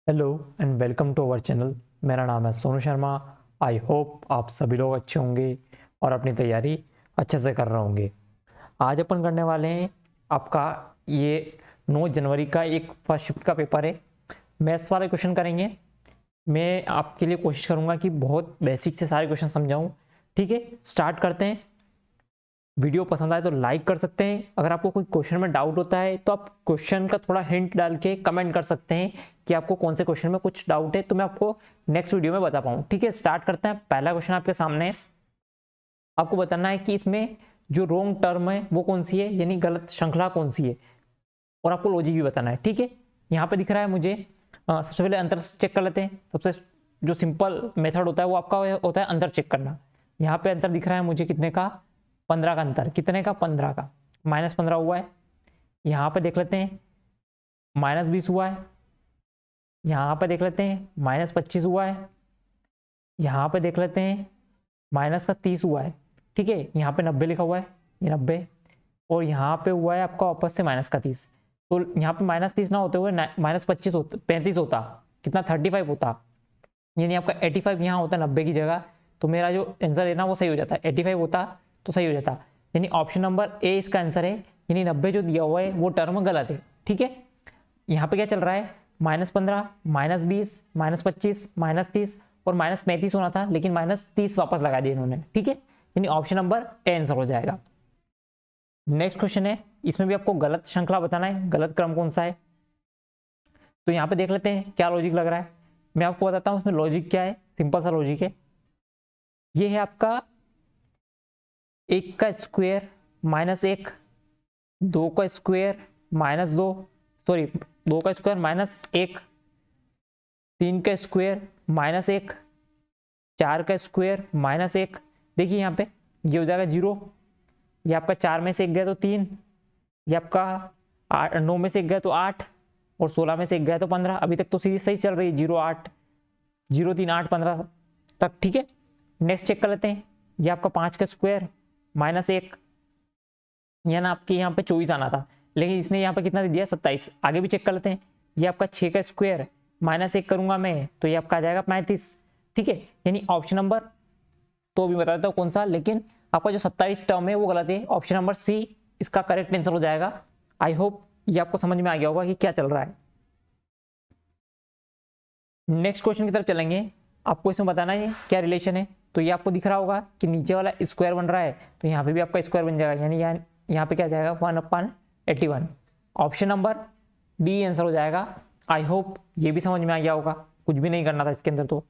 Hello and welcome to our channel. मेरा नाम है सोनू शर्मा। आई होप आप सभी लोग अच्छे होंगे और अपनी तैयारी अच्छे से कर रहे होंगे। आज अपन करने वाले हैं आपका ये 9 जनवरी का एक फर्स्ट शिफ्ट का पेपर है। मैथ्स वाले क्वेश्चन करेंगे। मैं आपके लिए कोशिश करूंगा कि बहुत बेसिक से सारे क्वेश्चन समझाऊं। ठीक है, स्टार्ट करते हैं। वीडियो पसंद आए तो लाइक कर सकते हैं। अगर आपको कोई क्वेश्चन में डाउट होता है तो आप क्वेश्चन का थोड़ा हिंट डाल के कमेंट कर सकते हैं कि आपको कौन से क्वेश्चन में कुछ डाउट है, तो मैं आपको नेक्स्ट वीडियो में बता पाऊँ। ठीक है, स्टार्ट करते हैं। पहला क्वेश्चन आपके सामने है। आपको बताना है कि इसमें जो रॉन्ग टर्म है वो कौन सी है, यानी गलत श्रृंखला कौन सी है, और आपको लॉजिक भी बताना है। ठीक है, यहाँ पे दिख रहा है मुझे। सबसे पहले अंतर चेक कर लेते हैं। सबसे जो सिंपल मेथड होता है वो आपका होता है अंतर चेक करना। यहाँ पे अंतर दिख रहा है मुझे कितने का, 15 का अंतर। कितने का, 15 का। -15 हुआ है। यहाँ पे देख लेते हैं -20 हुआ है। यहाँ पे देख लेते हैं -25 हुआ है। यहाँ पे देख लेते हैं -30 हुआ है। ठीक है, यहाँ पे 90 लिखा हुआ है, ये 90। और यहाँ पे हुआ है आपका वापस से -30। तो यहाँ पे -30 ना होते हुए -25 होता, 35 होता, कितना 35 होता, यानी आपका 85 यहाँ होता 90 की जगह। तो मेरा जो आंसर है ना वो सही हो जाता है। 85 होता तो सही हो जाता, यानी ऑप्शन नंबर ए इसका आंसर है। यानी 90 जो दिया हुआ है वो टर्म गलत है। ठीक है, यहाँ पे क्या चल रहा है, -15, -20, -25, -30 और -35 होना था, लेकिन -30 वापस लगा दिया इन्होंने। ठीक है, यानी ऑप्शन नंबर ए आंसर हो जाएगा। नेक्स्ट क्वेश्चन है, इसमें भी आपको गलत श्रृंखला बताना है, गलत क्रम कौन सा है। तो यहाँ पे देख लेते हैं क्या लॉजिक लग रहा है। मैं आपको बताता हूँ इसमें लॉजिक क्या है। सिंपल सा लॉजिक है। ये है आपका 1 का स्क्वायर -1, 2 का स्क्वायर -2, सॉरी 2 का स्क्वायर -1, 3 का स्क्वायर -1, 4 का स्क्वायर -1। देखिए यहाँ पे ये हो जाएगा 0। ये आपका 4 में से 1 गया तो 3, ये आपका 9 में से 1 गया तो 8, और 16 में से 1 गया तो 15। अभी तक तो सीरीज सही चल रही है, 0 8 0 3 8 15 तक। ठीक है, नेक्स्ट चेक कर लेते हैं। ये आपका 5 का स्क्वायर -1, यानी आपके यहाँ पे 24 आना था, लेकिन इसने यहाँ पे कितना दे दिया, 27। आगे भी चेक कर लेते हैं। ये आपका 6 का स्क्वायर -1 करूंगा मैं तो ये आपका आ जाएगा 35। ठीक है, यानी ऑप्शन नंबर, तो भी बता देता हूँ कौन सा, लेकिन आपका जो 27 टर्म है वो गलत है। ऑप्शन नंबर सी इसका करेक्ट आंसर हो जाएगा। आई होप ये आपको समझ में आ गया होगा कि क्या चल रहा है। नेक्स्ट क्वेश्चन की तरफ चलेंगे। आपको इसमें बताना है क्या रिलेशन है। तो ये आपको दिख रहा होगा कि नीचे वाला स्क्वायर बन रहा है, तो यहाँ पे भी आपका स्क्वायर बन जाएगा, यानी यहाँ पे क्या जाएगा, 1/81। ऑप्शन नंबर डी आंसर हो जाएगा। आई होप ये भी समझ में आ गया होगा, कुछ भी नहीं करना था इसके अंदर। तो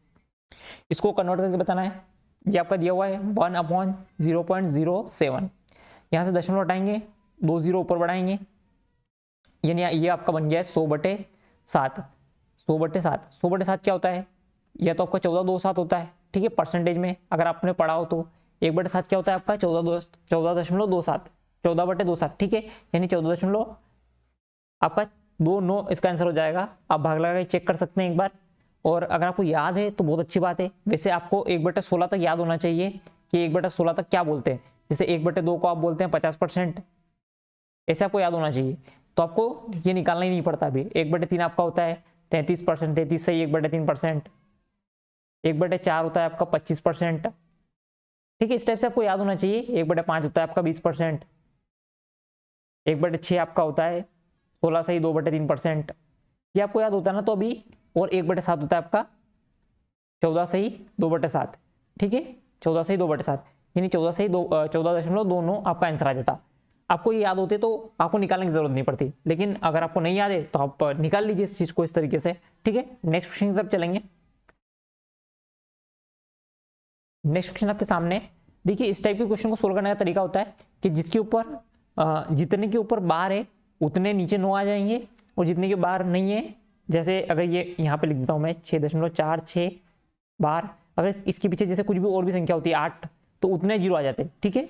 इसको कन्वर्ट करके बताना है। ये आपका दिया हुआ है 1/0.07। यहाँ से दशमलव हटाएंगे, 2 0 ऊपर बढ़ाएंगे, यानी ये आपका बन गया है 100/7। 100/7, 100/7 क्या होता है, यह तो आपका 1427 होता है। ठीक है, परसेंटेज में अगर आपने पढ़ा हो तो 1/7 क्या होता है आपका 14.27, 14/27। ठीक है, यानी 14 आपका 2 9 इसका आंसर हो जाएगा। आप भाग लगा के चेक कर सकते हैं एक बार, और अगर आपको याद है तो बहुत अच्छी बात है। वैसे आपको 1/16 तक याद होना चाहिए कि 1/16 तक क्या बोलते हैं। जैसे 1/2 को आप बोलते हैं 50%, ऐसे आपको याद होना चाहिए। तो आपको ये निकालना ही नहीं पड़ता। अभी 1/3 आपका होता है 33%, 33 से 1/3%। 1/4 होता है आपका 25%। ठीक है, इस टाइप से आपको याद होना चाहिए। 1/5 होता है आपका 20%। 1/6 आपका होता है 16 से ही 2/3%। ये आपको याद होता है ना। तो अभी और 1/7 होता है आपका 14 से ही 2/7। ठीक है, 14 से ही 2/7, यानी 14 से ही 14.29 आपका आंसर आ जाता। आपको ये याद होते तो आपको निकालने की जरूरत नहीं पड़ती, लेकिन अगर आपको नहीं याद है तो आप निकाल लीजिए इस चीज को इस तरीके से। ठीक है, नेक्स्ट क्वेश्चन की तरफ चलेंगे। नेक्स्ट क्वेश्चन आपके सामने देखिए। इस टाइप के क्वेश्चन को सोल्व करने का तरीका होता है कि जिसके ऊपर जितने के ऊपर बार है उतने नीचे 9 आ जाएंगे, और जितने के बार नहीं है, जैसे अगर ये यहाँ पे लिख देता हूँ मैं 6.46 बार, अगर इसके पीछे जैसे कुछ भी और भी संख्या होती है 8, तो उतने 0 आ जाते हैं। ठीक है,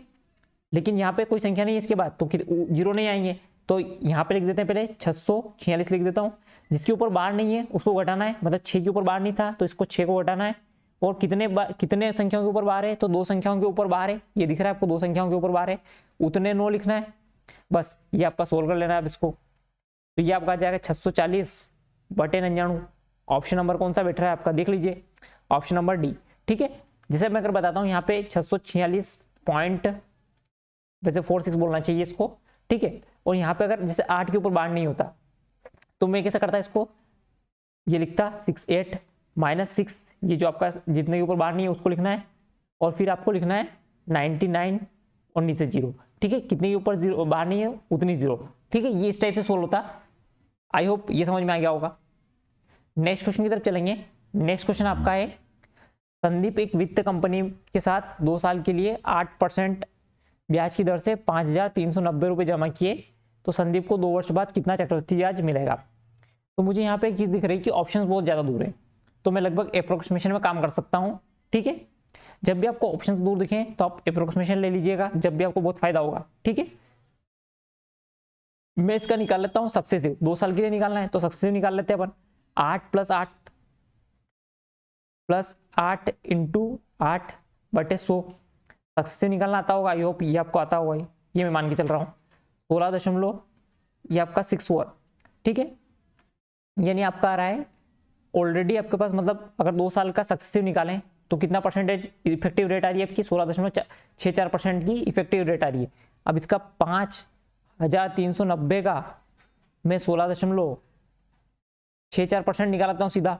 लेकिन यहाँ पे कोई संख्या नहीं है इसके बाद, तो 0 नहीं आएंगे। तो यहाँ पे लिख देते हैं पहले 646 लिख देता हूँ। जिसके ऊपर बार नहीं है उसको घटाना है, मतलब 6 के ऊपर बार नहीं था तो इसको 6 को घटाना है। और कितने संख्याओं के ऊपर बार है, तो 2 संख्याओं के ऊपर बार है। ये दिख रहा है आपको, 2 संख्याओं के ऊपर बार है, उतने 9 लिखना है। बस ये आपका सोल्व कर लेना है अब इसको। तो ये आपका आ जाएगा 640/99। ऑप्शन नंबर कौन सा बैठ रहा है आपका, देख लीजिए, ऑप्शन नंबर डी। ठीक है, जैसे मैं अगर बताता हूँ यहाँ पे 646 पॉइंट, वैसे 46 बोलना चाहिए इसको। ठीक है, और यहाँ पे अगर जैसे 8 के ऊपर बार नहीं होता तो मैं कैसे करता इसको, ये लिखता 68 -6, ये जो आपका जितने के ऊपर बार नहीं है उसको लिखना है, और फिर आपको लिखना है 99 और नीचे 0। ठीक है, कितने के ऊपर जीरो बार नहीं है उतनी 0। ठीक है, ये इस टाइप से सोल्व होता। आई होप ये समझ में आ गया होगा। नेक्स्ट क्वेश्चन की तरफ चलेंगे। नेक्स्ट क्वेश्चन आपका है, संदीप एक वित्त कंपनी के साथ 2 साल के लिए 8% ब्याज की दर से 5,390 रुपये जमा किए, तो संदीप को 2 वर्ष बाद कितना चक्रवृद्धि ब्याज मिलेगा। तो मुझे यहाँ पे एक चीज़ दिख रही है कि ऑप्शंस बहुत ज़्यादा दूर है, तो मैं लगभग अप्रोक्सीमेशन में काम कर सकता हूँ। ठीक है, जब भी आपको ऑप्शंस दूर दिखें तो आप अप्रोक्सीमेशन ले लीजिएगा, जब भी आपको बहुत फायदा होगा। ठीक है, मैं इसका निकाल लेता हूँ सक्सेसिव, 2 साल के लिए निकालना है तो सक्सेसिव निकाल लेते हैं अपन। 8 + 8 + 8 × 8/100 सक्सेसिव निकालना आता होगा। आई होप ये आपको आता होगा, ये मैं मान के चल रहा हूँ। 16 ये आपका 64। ठीक है, यानी आपका आ रहा है ऑलरेडी आपके पास, मतलब अगर 2 साल का सक्सेसिव निकालें तो कितना परसेंटेज इफेक्टिव रेट आ रही है आपकी, 16.64% की इफेक्टिव रेट आ रही है। अब इसका 5,390 का मैं 16.64% निकालता हूं सीधा,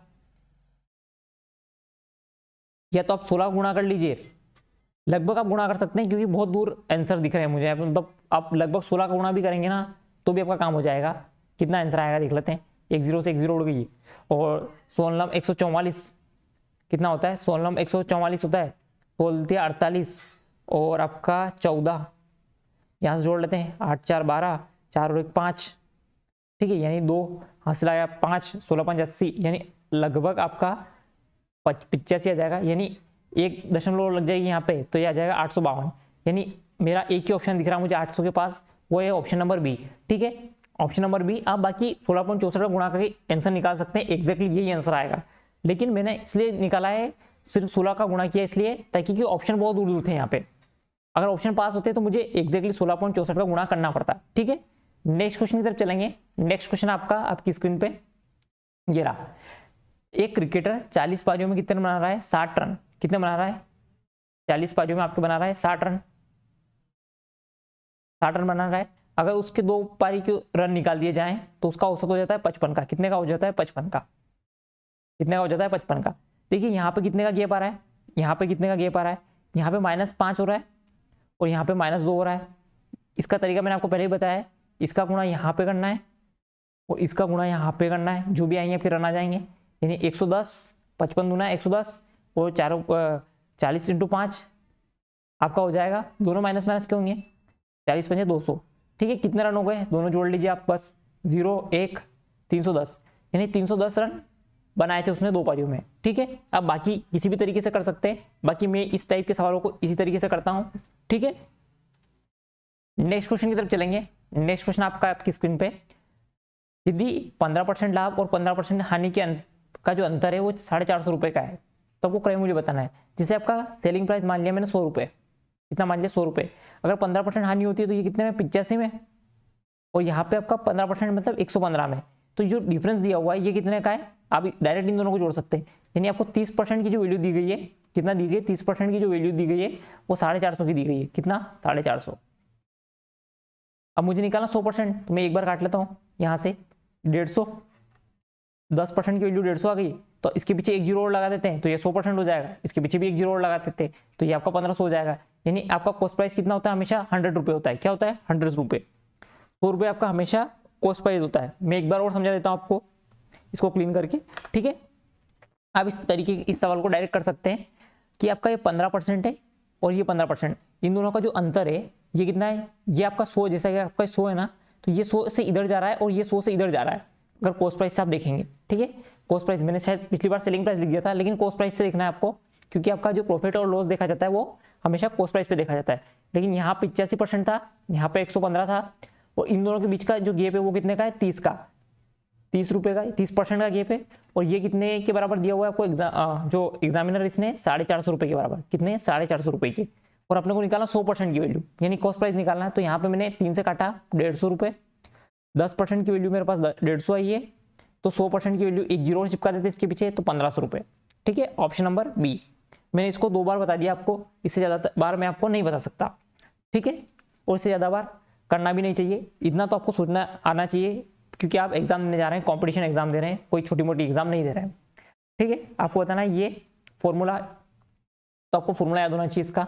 या तो आप 16 गुणा कर लीजिए, लगभग आप गुणा कर सकते हैं क्योंकि बहुत दूर आंसर दिख रहे हैं मुझे, मतलब आप लगभग 16 का गुणा भी करेंगे ना तो भी आपका काम हो जाएगा। कितना आंसर आएगा देख लेते हैं, 1 0 से 1 0 उड़ गई, और 16 144 कितना होता है, 16 144 होता है, 16 48 और आपका 14, यहाँ से जोड़ लेते हैं, 8 4 12, 4 और 1 5। ठीक है, यानी 2 हासिल आया 5, 16 5 80, यानी लगभग आपका 85 आ जाएगा, यानी 1 दशमलव लग जाएगी यहाँ पे, तो ये आ जाएगा 852। यानी मेरा एक ही ऑप्शन दिख रहा है मुझे 800 के पास, वो है ऑप्शन नंबर बी। ठीक है, ऑप्शन नंबर बी। आप बाकी 16.64 का गुणा करके आंसर निकाल सकते हैं, एग्जैक्टली यही आंसर आएगा, लेकिन मैंने इसलिए निकाला है सिर्फ 16 का गुणा किया इसलिए ताकि कि ऑप्शन बहुत दूर दूर थे यहाँ पे। अगर ऑप्शन पास होते तो मुझे एग्जैक्टली 16.64 का गुणा करना पड़ता। ठीक है, नेक्स्ट क्वेश्चन की तरफ चलेंगे। नेक्स्ट क्वेश्चन आपका आपकी स्क्रीन पे ये रहा। एक क्रिकेटर 40 पारियों में कितने बना रहा है, 60 रन। कितने बना रहा है, 40 पारियों में आपके बना रहा है 60 रन, 60 रन बना रहा है। अगर उसके 2 पारी के रन निकाल दिए जाएं तो उसका औसत हो जाता है 55 का। कितने का हो जाता है, 55 का। कितने का हो जाता है, 55 का। देखिए यहाँ पे कितने का गैप आ रहा है, यहाँ पे कितने का गैप आ रहा है, यहाँ पे -5 हो रहा है और यहाँ पे -2 हो रहा है। इसका तरीका मैंने आपको पहले ही बताया है, इसका गुणा यहाँ पे करना है और इसका गुणा यहाँ पे करना है, जो भी आएंगे फिर रन आ जाएंगे। यानी 110, 55 दूना 110 और 40 × 5 आपका हो जाएगा, दोनों माइनस माइनस के होंगे, 40 × 5 200। ठीक है, कितने रन हो गए, दोनों जोड़ लीजिए आप, बस 0 1 310, यानी 310 रन बनाए थे उसने 2 पारियों में। ठीक है, अब बाकी किसी भी तरीके से कर सकते हैं, बाकी मैं इस टाइप के सवालों को इसी तरीके से करता हूं। ठीक है, नेक्स्ट क्वेश्चन की तरफ चलेंगे। नेक्स्ट क्वेश्चन आपका आपकी स्क्रीन पे, यदि 15% लाभ और 15% हानि के का जो अंतर है वो 450 रुपए का है, तो आपको क्रय मूल्य बताना है। जैसे आपका सेलिंग प्राइस मान लिया मैंने 100 रुपए, कितना मान लिया 100 रुपए, अगर 15% हानि होती है तो ये कितने में, 85 में, और यहाँ पे आपका 15% मतलब 115 में। तो जो डिफरेंस दिया हुआ है ये कितने का है, आप डायरेक्ट इन दोनों को जोड़ सकते हैं। यानी आपको 30% की जो वैल्यू दी गई है, कितना दी गई, 30% की जो वैल्यू दी गई है वो 450 की दी गई है। कितना, 450। अब मुझे निकालना 100%, तो मैं एक बार काट लेता हूँ यहाँ से 150, 10% की वैल्यू 150 आ गई, तो इसके पीछे 1 0 और लगा देते हैं तो ये 100% हो जाएगा, इसके पीछे भी 1 0 और लगा देते हैं तो ये आपका 1500 हो जाएगा। यानी आपका कॉस्ट प्राइस कितना होता है, हमेशा 100 रुपये होता है। क्या होता है, 100 रुपये। 100 रुपये आपका हमेशा कॉस्ट प्राइस होता है। मैं एक बार और समझा देता हूँ आपको इसको क्लीन करके। ठीक है, आप इस तरीके इस सवाल को डायरेक्ट कर सकते हैं कि आपका ये 15% है और ये 15%, इन दोनों का जो अंतर है ये कितना है, ये आपका 100, जैसा कि आपका 100 है ना, तो ये 100 से इधर जा रहा है और ये 100 से इधर जा रहा है, अगर कॉस्ट प्राइस से आप देखेंगे। ठीक है, कॉस्ट प्राइस मैंने शायद पिछली बार सेलिंग प्राइस लिख दिया था, लेकिन कॉस्ट प्राइस से देखना है आपको, क्योंकि आपका जो प्रॉफिट और लॉस देखा जाता है वो हमेशा कॉस्ट प्राइस पे देखा जाता है। लेकिन यहाँ पे 85% था, यहाँ पे 115 था, और इन दोनों के बीच का जो गैप है वो कितने का है, 30 का, 30 रुपये का, 30% का गैप है। और ये कितने के बराबर दिया हुआ है आपको, जो एग्जामिनर इसने 450 रुपये के बराबर, कितने, 450 रुपये के। और अपने को निकालना 100% की वैल्यू, यानी कॉस्ट प्राइस निकालना है। तो यहाँ पे मैंने 3 से काटा 150 रुपये, 10% की वैल्यू मेरे पास 150 आई है, तो 100% की वैल्यू एक जीरो चिपका देते इसके पीछे, तो 1500 रुपये। ठीक है, ऑप्शन नंबर बी। मैंने इसको 2 बार बता दिया आपको, इससे ज़्यादा बार मैं आपको नहीं बता सकता। ठीक है, और इससे ज़्यादा बार करना भी नहीं चाहिए, इतना तो आपको सोचना आना चाहिए, क्योंकि आप एग्जाम देने जा रहे हैं, कॉम्पिटिशन एग्जाम दे रहे हैं, कोई छोटी मोटी एग्जाम नहीं दे रहे हैं। ठीक है, आपको बताना है ये फॉर्मूला, तो आपको फॉर्मूला याद होना चाहिए इसका,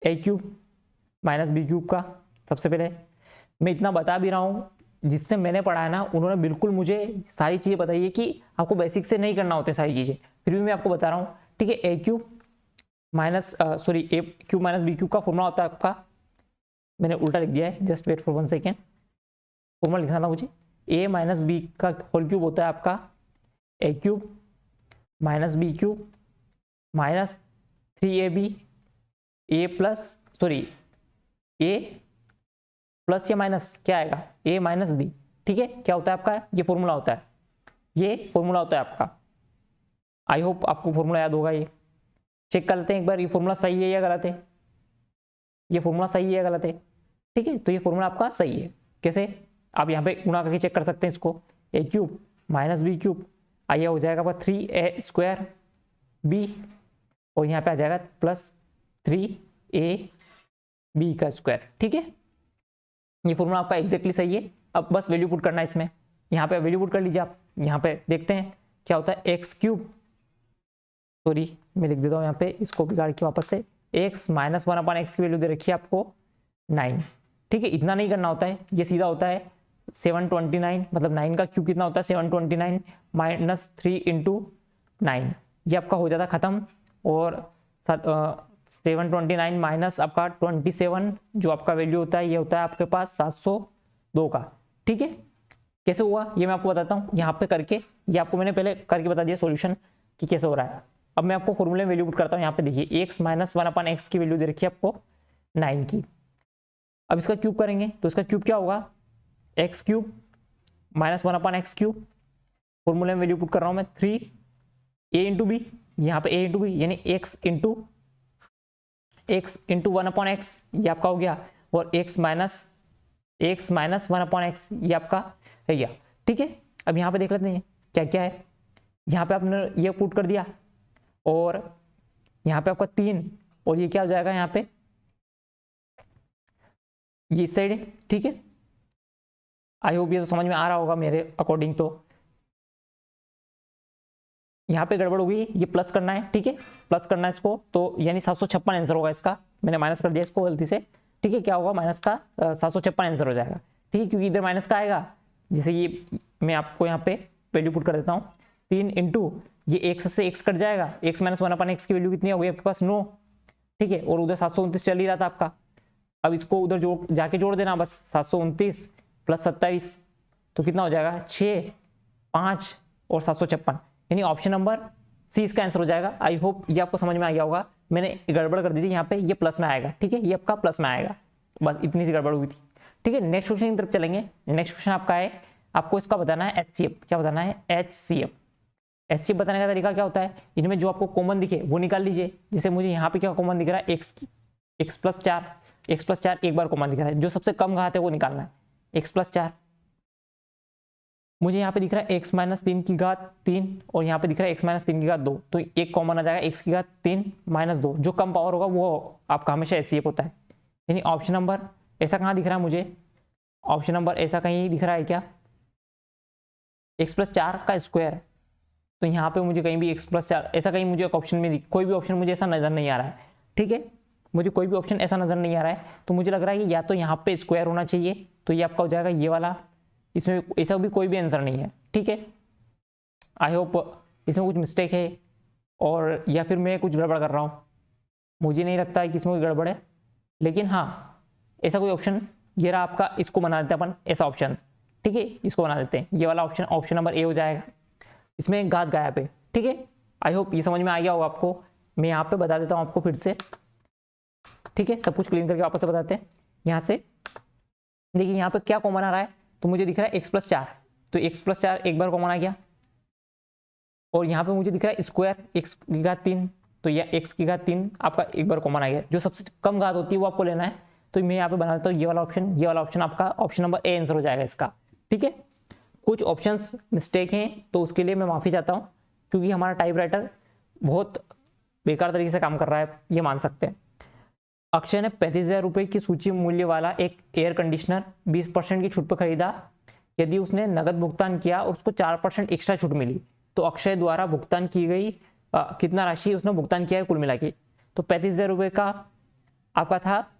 ए क्यूब माइनस बी क्यूब का। सबसे पहले मैं इतना बता भी रहा हूँ, जिससे मैंने पढ़ा है ना उन्होंने बिल्कुल मुझे सारी चीज़ें बताई है कि आपको बेसिक से नहीं करना होते सारी चीज़ें, फिर भी मैं आपको बता रहा हूँ। ठीक है, A cube minus sorry A cube minus B cube का फॉर्मूला होता है आपका, मैंने उल्टा लिख दिया है, just wait for 1 second, formula लिखना था मुझे। ए माइनस बी का होल क्यूब होता है आपका A cube minus B cube minus 3ab A plus sorry A plus या माइनस क्या आएगा, ए माइनस बी। ठीक है, क्या होता है आपका, ये फॉर्मूला होता है, ये फॉर्मूला होता है आपका। आई होप आपको फॉर्मूला याद होगा। ये चेक कर लेते हैं एक बार, ये फॉर्मूला सही है या गलत है, ये फॉर्मूला सही है या गलत है। ठीक है, तो ये फॉर्मूला आपका सही है। कैसे, आप यहाँ पे गुणा करके चेक कर सकते हैं इसको, ए क्यूब माइनस बी क्यूब, आइए हो जाएगा आपका 3a² बी, और यहाँ पे आ जाएगा प्लस 3ab का स्क्वायर। ठीक है, ये फॉर्मूला आपका एग्जैक्टली सही है। अब बस वैल्यू पुट करना है इसमें, यहाँ पे वैल्यू पुट कर लीजिए आप। यहाँ पे देखते हैं क्या होता है, एक्स क्यूब सॉरी मैं लिख देता हूँ यहाँ पे, इसको बिगाड़ के वापस से, एक्स माइनस 1/x की वैल्यू दे रखी है आपको 9। ठीक है, इतना नहीं करना होता है, ये सीधा होता है 729, मतलब 9 का क्यूब कितना होता है 729 माइनस 3 इंटू 9, ये आपका हो जाता खत्म। और 729 माइनस आपका 27 जो आपका वैल्यू होता है, ये होता है आपके पास 702 का। ठीक है, कैसे हुआ ये मैं आपको बताता हूँ यहाँ पे करके, ये आपको मैंने पहले करके बता दिया सॉल्यूशन कि कैसे हो रहा है। अब मैं आपको फॉर्मूले में वैल्यू पुट करता हूँ। यहाँ पे देखिए x माइनस 1/x की वैल्यू दे रखी है आपको 9 की। अब इसका क्यूब करेंगे तो इसका क्यूब क्या होगा, x cube minus 1/x cube, फॉर्मूले में वैल्यू पुट कर रहा हूँ मैं 3a इंटू बी, यहाँ पे a इंटू बी यानी x इंटू 1/x ये आपका हो गया, और x माइनस 1/x ये आपका है गया। ठीक है, अब यहाँ पे देख लेते हैं क्या क्या है। यहाँ पे आपने ये पुट कर दिया, और यहाँ पे आपका 3, और ये क्या हो जाएगा यहाँ पे, ये इस साइड है। ठीक है, आई होप ये तो समझ में आ रहा होगा मेरे अकॉर्डिंग। तो यहाँ पे गड़बड़ होगी, ये प्लस करना है। ठीक है, प्लस करना है इसको, तो यानी 756 आंसर होगा इसका, मैंने माइनस कर दिया इसको गलती से। ठीक है, क्या होगा माइनस का 756 आंसर हो जाएगा। ठीक है, क्योंकि इधर माइनस का आएगा, जैसे ये मैं आपको यहाँ पे वैल्यू पुट कर देता हूँ, 3 इंटू ये x से x कट जाएगा, x माइनस 1/x की वैल्यू कितनी हो गई आपके पास 9। ठीक है, और उधर 729 चल ही रहा था आपका, अब इसको उधर जाके जोड़ देना बस, 729 प्लस 27 तो कितना हो जाएगा 6, 5 और 756, यानी ऑप्शन नंबर सी इसका आंसर हो जाएगा। आई होप ये आपको समझ में आ गया होगा, मैंने गड़बड़ कर दी थी यहाँ पे, ये प्लस में आएगा। ठीक है, ये आपका प्लस में आएगा, बस इतनी सी गड़बड़ हुई थी। ठीक है, नेक्स्ट क्वेश्चन की तरफ चलेंगे। नेक्स्ट क्वेश्चन आपका है, आपको इसका बताना है HCF। क्या बताना है, HCF। HCF बताने का तरीका क्या होता है, इनमें जो आपको कॉमन दिखे वो निकाल लीजिए। जैसे मुझे यहाँ पे क्या कॉमन दिख रहा है, x प्लस 4 एक बार कॉमन दिख रहा है, जो सबसे कम घात है वो निकालना है, x प्लस 4। मुझे यहाँ पे दिख रहा है x माइनस 3 की घात 3, और यहाँ पे दिख रहा है x माइनस 3 की घात 2, तो एक कॉमन आ जाएगा x की घात 3 माइनस 2, जो कम पावर होगा वो आपका हमेशा HCF होता है। यानी ऑप्शन नंबर ऐसा कहाँ दिख रहा है मुझे, ऑप्शन नंबर ऐसा कहीं दिख रहा है क्या, x प्लस 4 का स्क्वायर, तो यहाँ पे मुझे कहीं भी x प्लस 4 ऐसा कहीं मुझे ऑप्शन में कोई भी ऑप्शन मुझे ऐसा नजर नहीं आ रहा है। ठीक है, मुझे कोई भी ऑप्शन ऐसा नजर नहीं आ रहा है, तो मुझे लग रहा है कि या तो यहाँ पे स्क्वायर होना चाहिए, तो ये आपका हो जाएगा ये वाला, इसमें ऐसा भी कोई भी आंसर नहीं है। ठीक है, आई होप इसमें कुछ मिस्टेक है, और या फिर मैं कुछ गड़बड़ कर रहा हूँ, मुझे नहीं लगता है कि इसमें कोई गड़बड़ है, लेकिन हाँ ऐसा कोई ऑप्शन ये रहा आपका, इसको बना देते हैं अपन ऐसा ऑप्शन। ठीक है, इसको बना देते हैं, ये वाला ऑप्शन, ऑप्शन नंबर ए हो जाएगा, इसमें घात गायब है। ठीक है, आई होप ये समझ में आ गया होगा आपको। मैं यहाँ पे बता देता हूँ आपको फिर से। ठीक है, सब कुछ क्लीन करके वापस से बताते हैं। यहाँ से देखिए यहाँ पे क्या कॉमन आ रहा है, तो मुझे दिख रहा है x प्लस 4, तो x प्लस 4 एक बार कॉमन आ गया, और यहाँ पे मुझे दिख रहा है स्क्वायर x की घात 3, तो यह x की घात 3 आपका एक बार कॉमन आ गया, जो सबसे कम घात होती है वो आपको लेना है। तो मैं यहाँ पे बना देता हूँ ये वाला ऑप्शन, ये वाला ऑप्शन आपका ऑप्शन नंबर ए आंसर हो जाएगा इसका। ठीक है, कुछ ऑप्शंस मिस्टेक हैं तो उसके लिए मैं माफ़ी चाहता हूँ, क्योंकि हमारा टाइपराइटर बहुत बेकार तरीके से काम कर रहा है, ये मान सकते हैं। अक्षय ने 35,000 रुपये की सूची मूल्य वाला एक एयर कंडीशनर 20% की छूट पर खरीदा। यदि उसने नगद भुगतान किया और उसको 4% एक्स्ट्रा छूट मिली तो अक्षय द्वारा भुगतान की गई कितना राशि उसने भुगतान किया है कुल मिला के। तो 35,000 रुपये का आपका था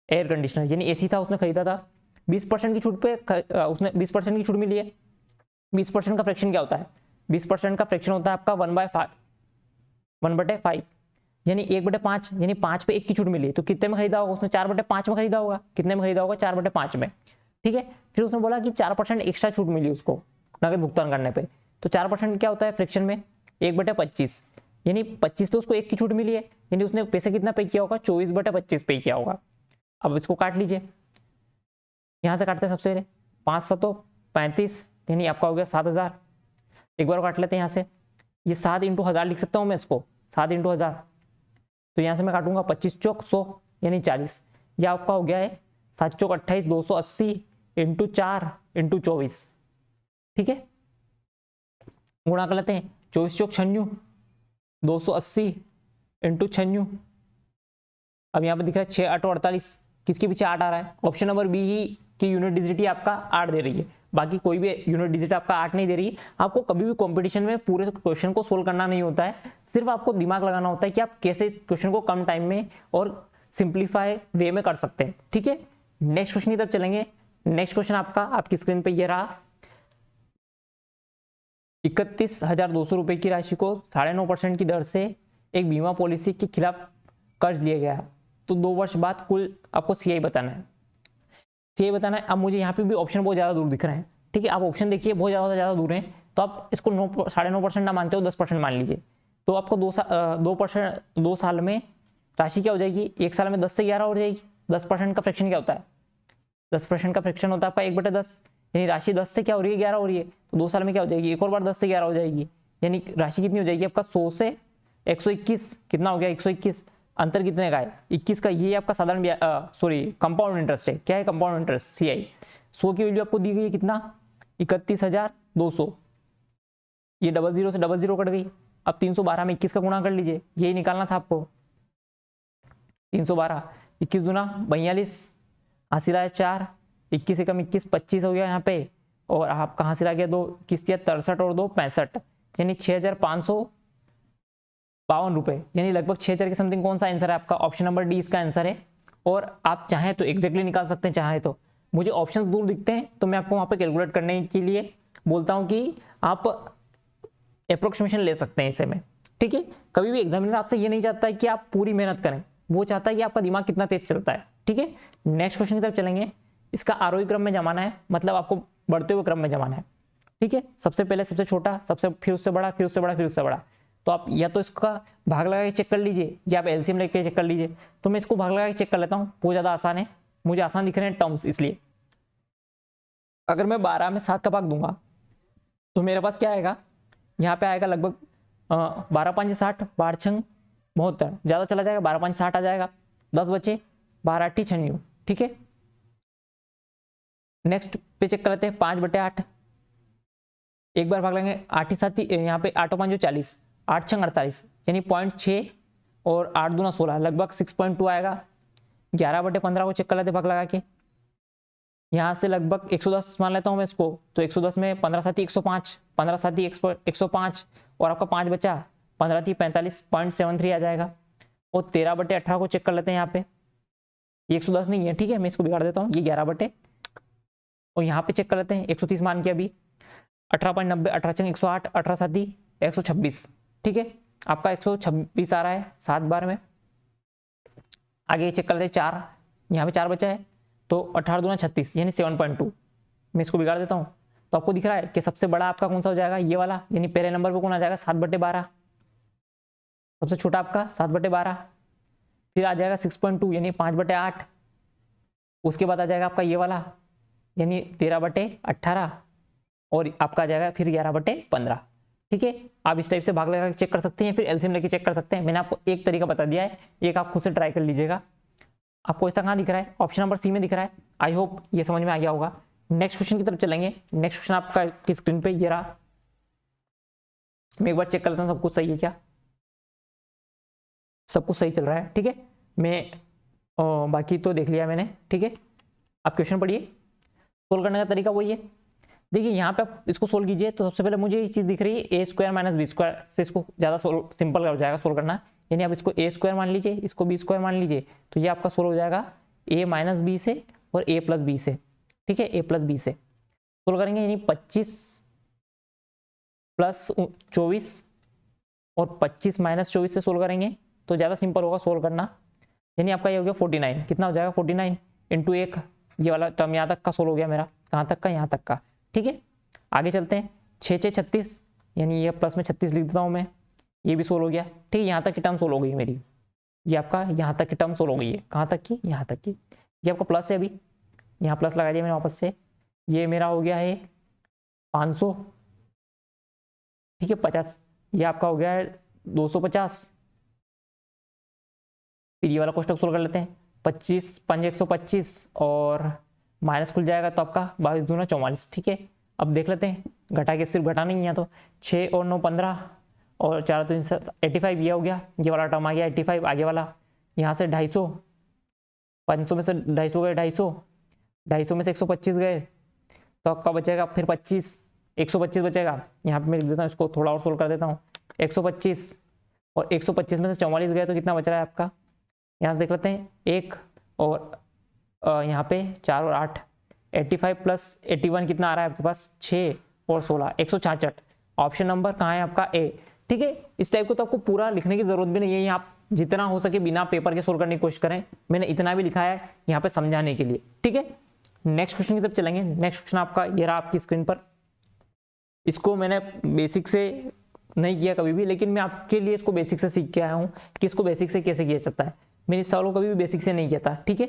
एयर कंडीशनर, यानी एसी था, उसने खरीदा था। 20% की छूट पे उसने 20% की छूट मिली है। 20% का फ्रैक्शन क्या होता है? 20% का फ्रैक्शन होता है आपका 1/5, यानी 1/5, यानी 5 पे 1 की छूट मिली है। तो कितने में खरीदा होगा उसने? 4/5 में खरीदा होगा। कितने में खरीदा होगा? 4/5 में। ठीक है, फिर उसने बोला कि 4% एक्स्ट्रा छूट मिली उसको नगद भुगतान करने पे। तो 4% क्या होता है फ्रैक्शन में? 1/25, यानी 25 पे उसको 1 की छूट मिली है, यानी उसने पैसे कितना पे किया होगा? 24/25 पे किया होगा। अब इसको काट लीजिए, यहाँ से काटते हैं सबसे पहले 5 7 35, यानी आपका हो गया 7,000। एक बार काट लेते हैं यहाँ से, ये 7 × 1000 लिख सकता हूँ मैं इसको, 7 × 1000। तो यहाँ से मैं काटूंगा 25 चौक 100, यानी 40। यह आपका हो गया है 7 चौक 28, 280 × 4 × 24। ठीक है, गुणा कर लेते हैं। 24 चौक 96, 280 × 96। अब यहाँ पे दिख रहा है 6 8 48, किसके पीछे 8 आ रहा है? ऑप्शन नंबर बी ही की यूनिट डिजिट आपका 8 दे रही है, बाकी कोई भी यूनिट डिजिट आपका 8 नहीं दे रही। आपको कभी भी कंपटीशन में पूरे क्वेश्चन को सोल्व करना नहीं होता है, सिर्फ आपको दिमाग लगाना होता है कि आप कैसे इस क्वेश्चन को कम टाइम में और सिंप्लीफाई वे में कर सकते हैं। ठीक है, नेक्स्ट क्वेश्चन की तरफ चलेंगे। नेक्स्ट क्वेश्चन आपका आपकी स्क्रीन पे ये रहा। 31,200 रुपए की राशि को 9.5% की दर से एक बीमा पॉलिसी के खिलाफ कर्ज लिया गया, तो 2 वर्ष बाद कुल आपको सीआई बताना है। सीआई बताना है। अब मुझे यहाँ पे भी ऑप्शन बहुत ज़्यादा दूर दिख रहे हैं। ठीक है, आप ऑप्शन देखिए बहुत ज़्यादा दूर हैं, तो आप इसको 9.5% ना मानते हो 10% मान लीजिए। तो आपको 2 साल में राशि क्या हो जाएगी? 1 साल में 10 से 11 हो जाएगी। 10% का फ्रैक्शन क्या होता है? 10% का फ्रैक्शन होता है आपका 1/10, यानी राशि 10 से क्या हो रही है? 11 हो रही है। तो 2 साल में क्या हो जाएगी? एक और बार 10 से 11 हो जाएगी, यानी राशि कितनी हो जाएगी आपका? 100 से 121। कितना हो गया? 121। अंतर कितने का है? 21 का। ये आपका साधारण कंपाउंड इंटरेस्ट है। क्या है? Compound interest, CI. 100 की वैल्यू आपको दी गई है कितना? 31,200। ये 00 से 00 कट गई। अब 312 में 21 का गुणा कर लीजिए, यही निकालना था आपको। 312, 21 दूना 42, हासिल आया 4, 21 से कम 21, 25 हो गया यहाँ पे। और आपका हासिल आ गया 2, 21 63 और 2 65, यानी 6,552 रुपए, यानी लगभग 6,000 के समथिंग। कौन सा आंसर है आपका? ऑप्शन नंबर डी इसका आंसर है। और आप चाहें तो एग्जैक्टली निकाल सकते हैं, चाहे तो। मुझे ऑप्शंस दूर दिखते हैं तो मैं आपको वहां पे कैलकुलेट करने के लिए बोलता हूं कि आप अप्रोक्सीमेशन ले सकते हैं इसे में। ठीक है, कभी भी एग्जामिनर आपसे ये नहीं चाहता है कि आप पूरी मेहनत करें, वो चाहता है कि आपका दिमाग कितना तेज चलता है। ठीक है, नेक्स्ट क्वेश्चन की तरफ चलेंगे। इसका आरोही क्रम में जमाना है, मतलब आपको बढ़ते हुए क्रम में जमाना है। ठीक है, सबसे पहले सबसे छोटा, फिर उससे बड़ा, फिर उससे बड़ा, फिर उससे बड़ा। तो आप या तो इसका भाग लगा के चेक कर लीजिए, या आप एलसीएम लेके चेक कर लीजिए। तो मैं इसको भाग लगा के चेक कर लेता हूँ, बहुत ज़्यादा आसान है, मुझे आसान दिख रहे हैं टर्म्स, इसलिए। अगर मैं 12 में 7 का भाग दूंगा तो मेरे पास क्या आएगा? यहाँ पे आएगा लगभग 12 5 60, 12 6 72, ज़्यादा चला जाएगा, 12 5 60 आ जाएगा। 10 बचे, 12 8 96। ठीक है, नेक्स्ट पे चेक कर लेते हैं। 5/8, एक बार भाग लेंगे 8 7, यहाँ पे 8 5 40, 8 6 48, यानी 0.6 और 8 दूना 16, लगभग 6.2 आएगा। 11/15 को चेक कर लेते भाग लगा के। यहाँ से लगभग 110 मान लेता हूँ मैं इसको, तो 110 में 15 7 105, 15 7 105, और आपका 5 बचा, 15 3 45.73 आ जाएगा। और 13/18 को चेक कर लेते हैं। यहाँ पे ये 110 नहीं है, ठीक है, मैं इसको बिगाड़ देता हूँ, ये 11 और यहाँ पे चेक कर लेते हैं 130 मान के अभी 18.90, 18 108, 18 7 126। ठीक है, आपका 126 आ रहा है 7 बार में। आगे चेक कर लेते हैं 4, यहाँ पे 4 बचा है, तो 18 दूना 36, यानी 7.2। मैं इसको बिगाड़ देता हूँ, तो आपको दिख रहा है कि सबसे बड़ा आपका कौन सा हो जाएगा? ये वाला, यानी पहले नंबर पे कौन आ जाएगा? 7/12। सबसे छोटा आपका 7/12, फिर आ जाएगा 6.2, यानी 5/8। उसके बाद आ जाएगा आपका ये वाला, यानी 13/18, और आपका आ जाएगा फिर 11/15। ठीक है, आप इस टाइप से भाग लगा के चेक कर सकते हैं, फिर एलसीएम लेके चेक कर सकते हैं। मैंने आपको एक तरीका बता दिया है, एक आप खुद से ट्राई कर लीजिएगा। आपको ऐसा कहाँ दिख रहा है? ऑप्शन नंबर सी में दिख रहा है। आई होप ये समझ में आ गया होगा। नेक्स्ट क्वेश्चन की तरफ चलेंगे। नेक्स्ट क्वेश्चन आपका की स्क्रीन पे ये रहा। मैं एक बार चेक कर लेता हूँ सब कुछ सही है क्या, सब कुछ सही चल रहा है, ठीक है। मैं बाकी तो देख लिया मैंने, ठीक है। आप क्वेश्चन पढ़िए, सोल्व करने का तरीका वही है। देखिए यहाँ पे आप इसको सोल्व कीजिए तो सबसे पहले मुझे ये चीज़ दिख रही है ए स्क्वायर माइनस बी स्क्वायर से इसको ज़्यादा सिंपल हो जाएगा सोल्व करना। यानी आप इसको ए स्क्वायर मान लीजिए, इसको बी स्क्वायर मान लीजिए, तो ये आपका सोल्व हो जाएगा ए माइनस बी से और ए प्लस बी से, ठीक है। ए प्लस बी से सोल्व करेंगे, यानी 25 प्लस 24 और 25 माइनस 24 से सोल्व करेंगे तो ज़्यादा सिंपल होगा सोल्व करना। यानी आपका ये हो गया 49, कितना हो जाएगा 49 इंटू 1, ये वाला टर्म यहाँ तक का सोल्व हो गया मेरा, कहाँ तक का, यहाँ तक का, ठीक है। आगे चलते हैं, 6 6 36, यानी ये प्लस में 36 लिख देता हूँ मैं, ये भी सोल्व हो गया, ठीक है। यहाँ तक की टर्म सोल्व हो गई मेरी, ये आपका यहाँ तक की टर्म सोल्व हो गई है, कहाँ तक की, यहाँ तक की। ये आपका प्लस है, अभी यहाँ प्लस लगा दिया मैंने वापस से, ये मेरा हो गया है 500, ठीक है 50, ये आपका हो गया है 250। फिर ये वाला क्वेश्चन सोल्व कर लेते हैं, 25 5 125 और माइनस खुल जाएगा तो आपका 22 दूना 44, ठीक है। अब देख लेते हैं, घटा के सिर्फ घटा नहीं है तो 6 और 9 15 और 4 3 7 85, ये हो गया, ये वाला टर्म आ गया 85। आगे वाला यहाँ से 250, 500 में से 250 गए, 250 में से 125 गए तो आपका बचेगा फिर 25, 125 बचेगा। यहाँ पे मैं लिख देता हूँ, इसको थोड़ा और सोल्व कर देता हूँ, 125 और 125 में से 44 गए तो कितना बच रहा है आपका, यहाँ से देख लेते हैं, 1 और यहाँ पे 4 और 8, 85 प्लस 81 कितना आ रहा है आपके पास, 6 और 16, 166। ऑप्शन नंबर कहाँ है आपका, ए, ठीक है। इस टाइप को तो आपको पूरा लिखने की जरूरत भी नहीं है, आप जितना हो सके बिना पेपर के सोल्व करने की कोशिश करें, मैंने इतना भी लिखा है यहाँ पे समझाने के लिए, ठीक है। नेक्स्ट क्वेश्चन की तरफ चलेंगे। नेक्स्ट क्वेश्चन आपका ये रहा आपकी स्क्रीन पर, इसको मैंने बेसिक से नहीं किया कभी भी, लेकिन मैं आपके लिए इसको बेसिक से सीख के आया हूँ कि इसको बेसिक से कैसे किया जाता है। मैंने इस सवाल को कभी भी बेसिक से नहीं किया था, ठीक है।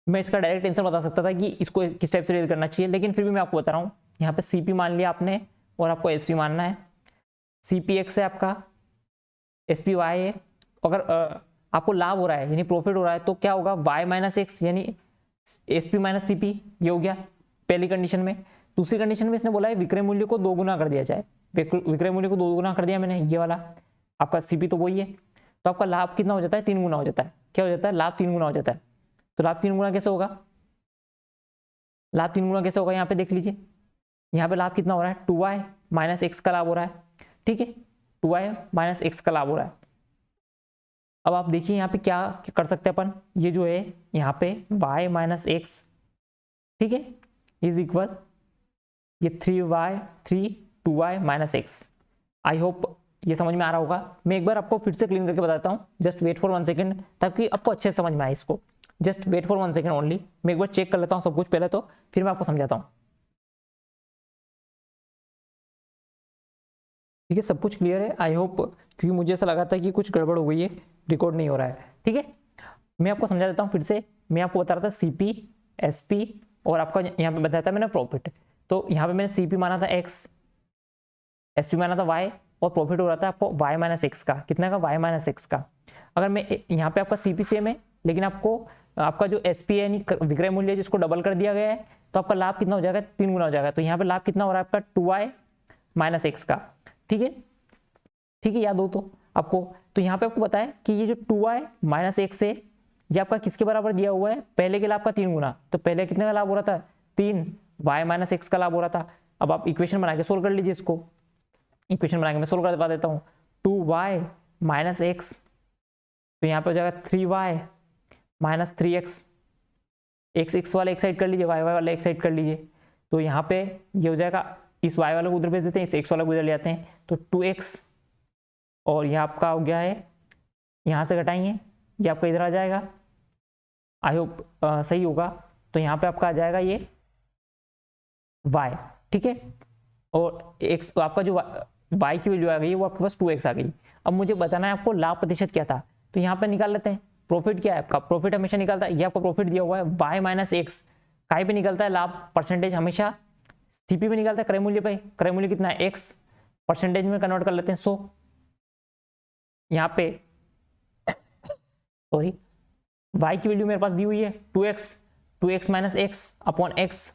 मैं इसका डायरेक्ट आंसर बता सकता था कि इसको किस टाइप से डील करना चाहिए, लेकिन फिर भी मैं आपको बता रहा हूँ। यहाँ पे सीपी मान लिया आपने और आपको एसपी मानना है। सीपी एक्स है आपका, एसपी वाई है। अगर आपको लाभ हो रहा है यानी प्रॉफिट हो रहा है तो क्या होगा, वाई माइनस एक्स यानी एसपी माइनस सीपी, ये हो गया पहली कंडीशन में। दूसरी कंडीशन में इसने बोला है विक्रय मूल्य को 2 गुना कर दिया जाए, विक्रय मूल्य को 2 गुना कर दिया मैंने, ये वाला आपका सीपी तो वही है, तो आपका लाभ कितना हो जाता है, 3 गुना हो जाता है। क्या हो जाता है, लाभ 3 गुना हो जाता है। तो लाभ 3 गुना कैसे होगा, लाभ 3 गुना कैसे होगा, यहाँ पे देख लीजिए, यहाँ पे लाभ कितना हो रहा है, 2y माइनस एक्स का लाभ हो रहा है, ठीक है, 2y माइनस एक्स का लाभ हो रहा है। अब आप देखिए यहाँ पे क्या कर सकते हैं अपन, ये जो है यहाँ पे y माइनस एक्स, ठीक है, इज इक्वल ये 2y minus x. I hope ये समझ में आ रहा होगा। मैं एक बार आपको फिर से क्लीन करके बताता हूँ, जस्ट वेट फॉर 1 सेकेंड, ताकि आपको अच्छे से समझ में आए इसको। Just wait for 1 second only, मैं एक बार चेक कर लेता हूँ सब कुछ पहले, तो फिर मैं आपको समझाता हूँ, ठीक है। सब कुछ क्लियर है आई होप, क्योंकि मुझे ऐसा लगा था कि कुछ गड़बड़ हो गई है, रिकॉर्ड नहीं हो रहा है, ठीक है। मैं आपको समझा देता हूँ फिर से। मैं आपको बता रहा था सीपी, एसपी और आपका यहाँ पे बताया था मैंने प्रॉफिट। तो यहाँ पे मैंने सीपी माना था एक्स, एसपी माना था वाई, और प्रॉफिट हो रहा था आपको वाई माइनस एक्स का, कितना का, वाई माइनस एक्स का। अगर मैं यहाँ पे आपका सीपी सेम है, लेकिन आपको आपका जो एसपी है यानी विक्रय मूल्य जिसको डबल कर दिया गया है, तो आपका लाभ कितना हो जाएगा, 3 गुना हो जाएगा। तो यहाँ पे लाभ कितना हो रहा है आपका, 2y माइनस एक्स का, ठीक है, ठीक है, याद हो तो आपको। तो यहाँ पे आपको बताया कि ये जो 2y माइनस एक्स है ये आपका किसके बराबर दिया हुआ है, पहले के लाभ का 3 गुना। तो पहले कितने का लाभ हो रहा था, 3y माइनस एक्स का लाभ हो रहा था। अब आप इक्वेशन बना के सोल्व कर लीजिए इसको, इक्वेशन बना के मैं सोल्व कर देता हूँ, 2y माइनस एक्स, तो यहाँ पे हो जाएगा 3y माइनस 3x, x वाला एक साइड कर लीजिए, y वाला एक साइड कर लीजिए। तो यहाँ पे ये हो जाएगा, इस y वाले को उधर भेज देते हैं, इस x वाला को उधर ले आते हैं, तो 2x, और ये आपका हो गया है, यहाँ से घटाएंगे ये आपका इधर आ जाएगा। आई होप सही होगा। तो यहाँ पे आपका आ जाएगा ये y, ठीक है, और x आपका जो y की वैल्यू आ गई वो आपके पास 2x आ गई। अब मुझे बताना है आपको लाभ प्रतिशत क्या था, तो यहाँ पे निकाल लेते हैं। प्रॉफिट क्या है आपका, प्रॉफिट हमेशा निकलता है, ये आपका प्रॉफिट दिया हुआ है y माइनस एक्स, काय पे निकलता है लाभ, परसेंटेज हमेशा सीपी पे निकलता है, क्रय मूल्य पे। क्रय मूल्य कितना है, x, परसेंटेज में कन्वर्ट कर लेते हैं 100। यहाँ पे सॉरी y की वैल्यू मेरे पास दी हुई है 2x, 2x minus x upon x,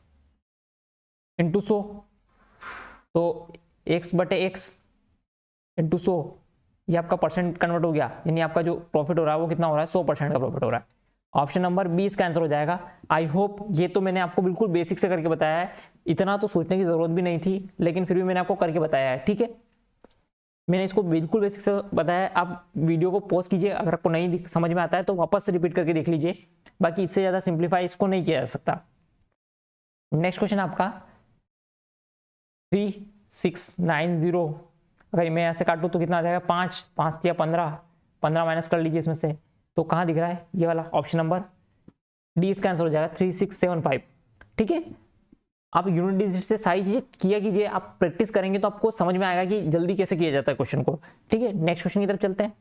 into 100, तो x/x इंटू 100, ये आपका परसेंट कन्वर्ट हो गया, यानी आपका जो प्रॉफिट हो रहा है वो कितना हो रहा है, 100% का प्रॉफिट हो रहा है। ऑप्शन नंबर 20 का आंसर हो जाएगा। आई होप ये तो मैंने आपको बिल्कुल बेसिक से करके बताया है, इतना तो सोचने की जरूरत भी नहीं थी, लेकिन फिर भी मैंने आपको करके बताया है, ठीक है। मैंने इसको बिल्कुल बेसिक से बताया है। आप वीडियो को पॉज कीजिए, अगर आपको नहीं समझ में आता है तो वापस से रिपीट करके देख लीजिए, बाकी इससे ज़्यादा सिंप्लीफाई इसको नहीं किया जा सकता। नेक्स्ट क्वेश्चन आपका 3690, अगर मैं ऐसे काटूँ तो कितना आ जाएगा, 5 5 या 15 15 माइनस कर लीजिए इसमें से, तो कहाँ दिख रहा है, ये वाला ऑप्शन नंबर डी इसका आंसर हो जाएगा 3675, ठीक है। आप यूनिट डिजिट से सारी चीजें किया कीजिए, आप प्रैक्टिस करेंगे तो आपको समझ में आएगा कि जल्दी कैसे किया जाता है क्वेश्चन को, ठीक है। नेक्स्ट क्वेश्चन की तरफ चलते हैं।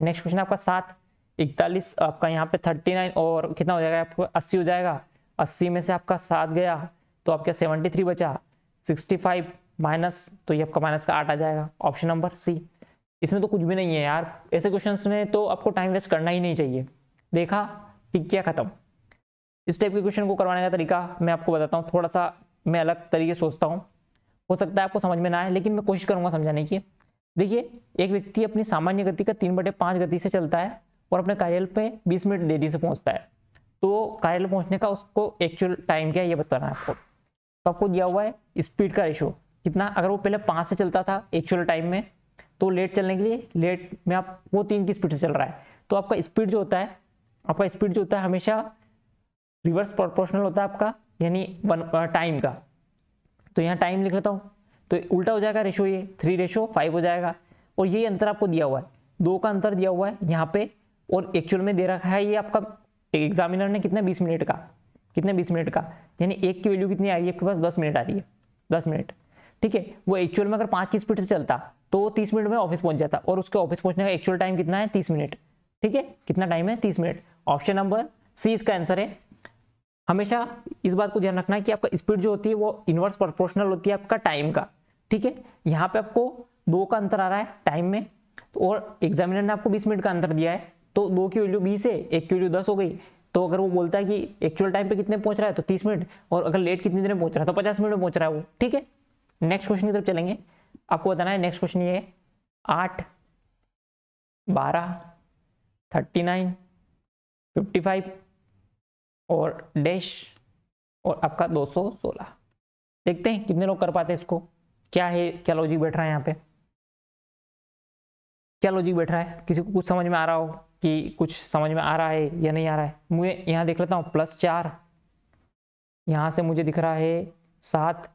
नेक्स्ट क्वेश्चन आपका 7 41, आपका यहाँ पे 39 और कितना हो जाएगा आपको 80 हो जाएगा। 80 में से आपका 7 गया तो आपका 73 बचा, 65 माइनस, तो ये आपका माइनस का 8 आ जाएगा, ऑप्शन नंबर सी। इसमें तो कुछ भी नहीं है यार, ऐसे क्वेश्चंस में तो आपको टाइम वेस्ट करना ही नहीं चाहिए। देखा, टिक किया, खत्म। इस टाइप के क्वेश्चन को करवाने का तरीका मैं आपको बताता हूँ, थोड़ा सा मैं अलग तरीके सोचता हूँ, हो सकता है आपको समझ में ना आए, लेकिन मैं कोशिश करूंगा समझाने की। देखिए, एक व्यक्ति अपनी सामान्य गति का 3/5 गति से चलता है और अपने कार्यालय पे 20 मिनट देरी से पहुंचता है, तो कार्यालय पहुंचने का उसको एक्चुअल टाइम क्या है ये बताना है आपको। तो आपको दिया हुआ है स्पीड का रेशो कितना, अगर वो पहले 5 से चलता था एक्चुअल टाइम में, तो लेट चलने के लिए लेट में आप वो 3 की स्पीड से चल रहा है, तो आपका स्पीड जो होता है, आपका स्पीड जो होता है हमेशा रिवर्स प्रोपोर्शनल होता है आपका, यानी टाइम का। तो यहाँ टाइम लिख लेता हूँ, तो उल्टा हो जाएगा रेशो, ये 3:5 हो जाएगा। और ये अंतर आपको दिया हुआ है, 2 का अंतर दिया हुआ है यहाँ पे, और एक्चुअल में दे रखा है ये आपका एग्जामिनर ने कितना 20 मिनट का, कितने 20 मिनट का, यानी एक की वैल्यू कितनी आ रही है आपके पास, 10 मिनट आ रही है, 10 मिनट, ठीक है। वो एक्चुअल में अगर 5 की स्पीड से चलता तो वो 30 मिनट में ऑफिस पहुंच जाता, और उसके ऑफिस पहुंचने का एक्चुअल टाइम कितना है, 30 मिनट, ठीक है। कितना टाइम है, 30 मिनट। ऑप्शन नंबर सी इसका आंसर है। हमेशा इस बात को ध्यान रखना है कि आपका स्पीड जो होती है वो इनवर्स प्रोपोर्शनल होती है आपका टाइम का, ठीक है। यहाँ पे आपको 2 का अंतर आ रहा है टाइम में, और एग्जामिनर ने आपको 20 मिनट का अंतर दिया है, तो 2 की वैल्यू 20 है, 1 की वैल्यू 10 हो गई। तो अगर वो बोलता है कि एक्चुअल टाइम पे कितने पहुंच रहा है तो 30 मिनट, और अगर लेट कितनी देर में पहुंच रहा है तो 50 मिनट में पहुंच रहा है वो, ठीक है। नेक्स्ट क्वेश्चन की तरफ चलेंगे, आपको बताना है। नेक्स्ट क्वेश्चन ये है 8 12 39 55 और डैश और आपका 216। देखते हैं कितने लोग कर पाते हैं इसको, क्या है, क्या लॉजिक बैठ रहा है यहाँ पे, क्या लॉजिक बैठ रहा है, किसी को कुछ समझ में आ रहा हो कि कुछ समझ में आ रहा है या नहीं आ रहा है। मुझे यहाँ देख लेता हूँ, +4, यहाँ से मुझे दिख रहा है 7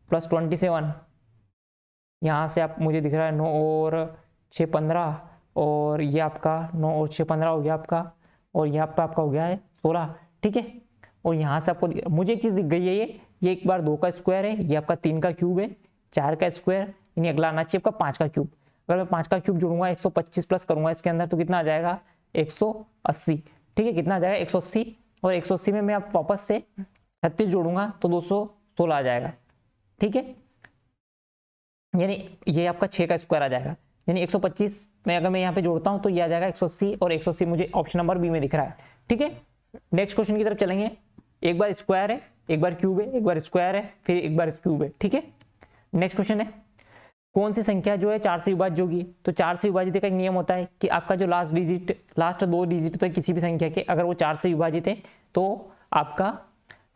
+ 27, यहाँ से आप मुझे दिख रहा है 9 और 6 15, और ये आपका 9 और 6 15 हो गया आपका, और यहाँ पे आपका हो गया है 16, ठीक है। और यहाँ से आपको मुझे एक चीज़ दिख गई है, ये एक बार 2 का स्क्वायर है, ये आपका 3 का क्यूब है, 4 का स्क्वायर, यानी अगला आना चाहिए आपका 5 का क्यूब। अगर मैं 5 का क्यूब जोड़ूंगा 125 प्लस करूंगा इसके अंदर तो कितना आ जाएगा, 180, ठीक है। कितना आ जाएगा 180, और 180 में मैं आप वापस से 36 जोड़ूंगा तो 216 आ जाएगा, ठीक है। यानी ये आपका 6 का स्क्वायर आ जाएगा, यानी 125 में अगर मैं यहाँ पे जोड़ता हूँ तो ये आ जाएगा 180, और 180 मुझे ऑप्शन नंबर बी में दिख रहा है, ठीक है। नेक्स्ट क्वेश्चन की तरफ चलेंगे। एक बार स्क्वायर है, एक बार क्यूब है, एक बार स्क्वायर है, फिर एक बार क्यूब है, ठीक है। नेक्स्ट क्वेश्चन है, कौन सी संख्या जो है 4 से विभाज्य होगी। तो 4 से विभाजित का एक नियम होता है कि आपका जो लास्ट 2 डिजिट तो किसी भी संख्या के, अगर वो 4 से विभाजित है तो आपका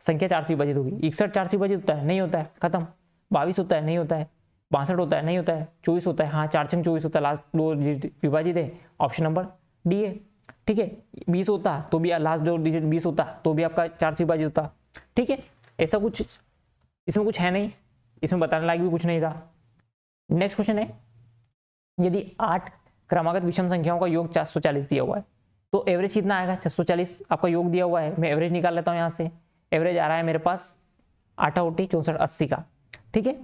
संख्या 4 से विभाजित होगी। 61 4 से विभाजित होता है, नहीं होता है, खत्म। 22 होता है, नहीं होता है। 62 होता है, नहीं होता है। 24 होता है, हाँ 4 छंग 24 होता है, लास्ट 2 डिजिट विभाजित है, ऑप्शन नंबर डी है, ठीक है। 20 होता तो भी लास्ट 2 डिजिट 20 होता तो भी आपका 4 से विभाजित होता, ठीक है। ऐसा कुछ इसमें कुछ है नहीं, इसमें बताने लायक भी कुछ नहीं था। नेक्स्ट क्वेश्चन है, यदि 8 क्रमागत विषम संख्याओं का योग 440 दिया हुआ है तो एवरेज कितना आएगा। 640 आपका योग दिया हुआ है, मैं एवरेज निकाल लेता हूँ। यहाँ से एवरेज आ रहा है मेरे पास 8 × 64 80 का, ठीक है।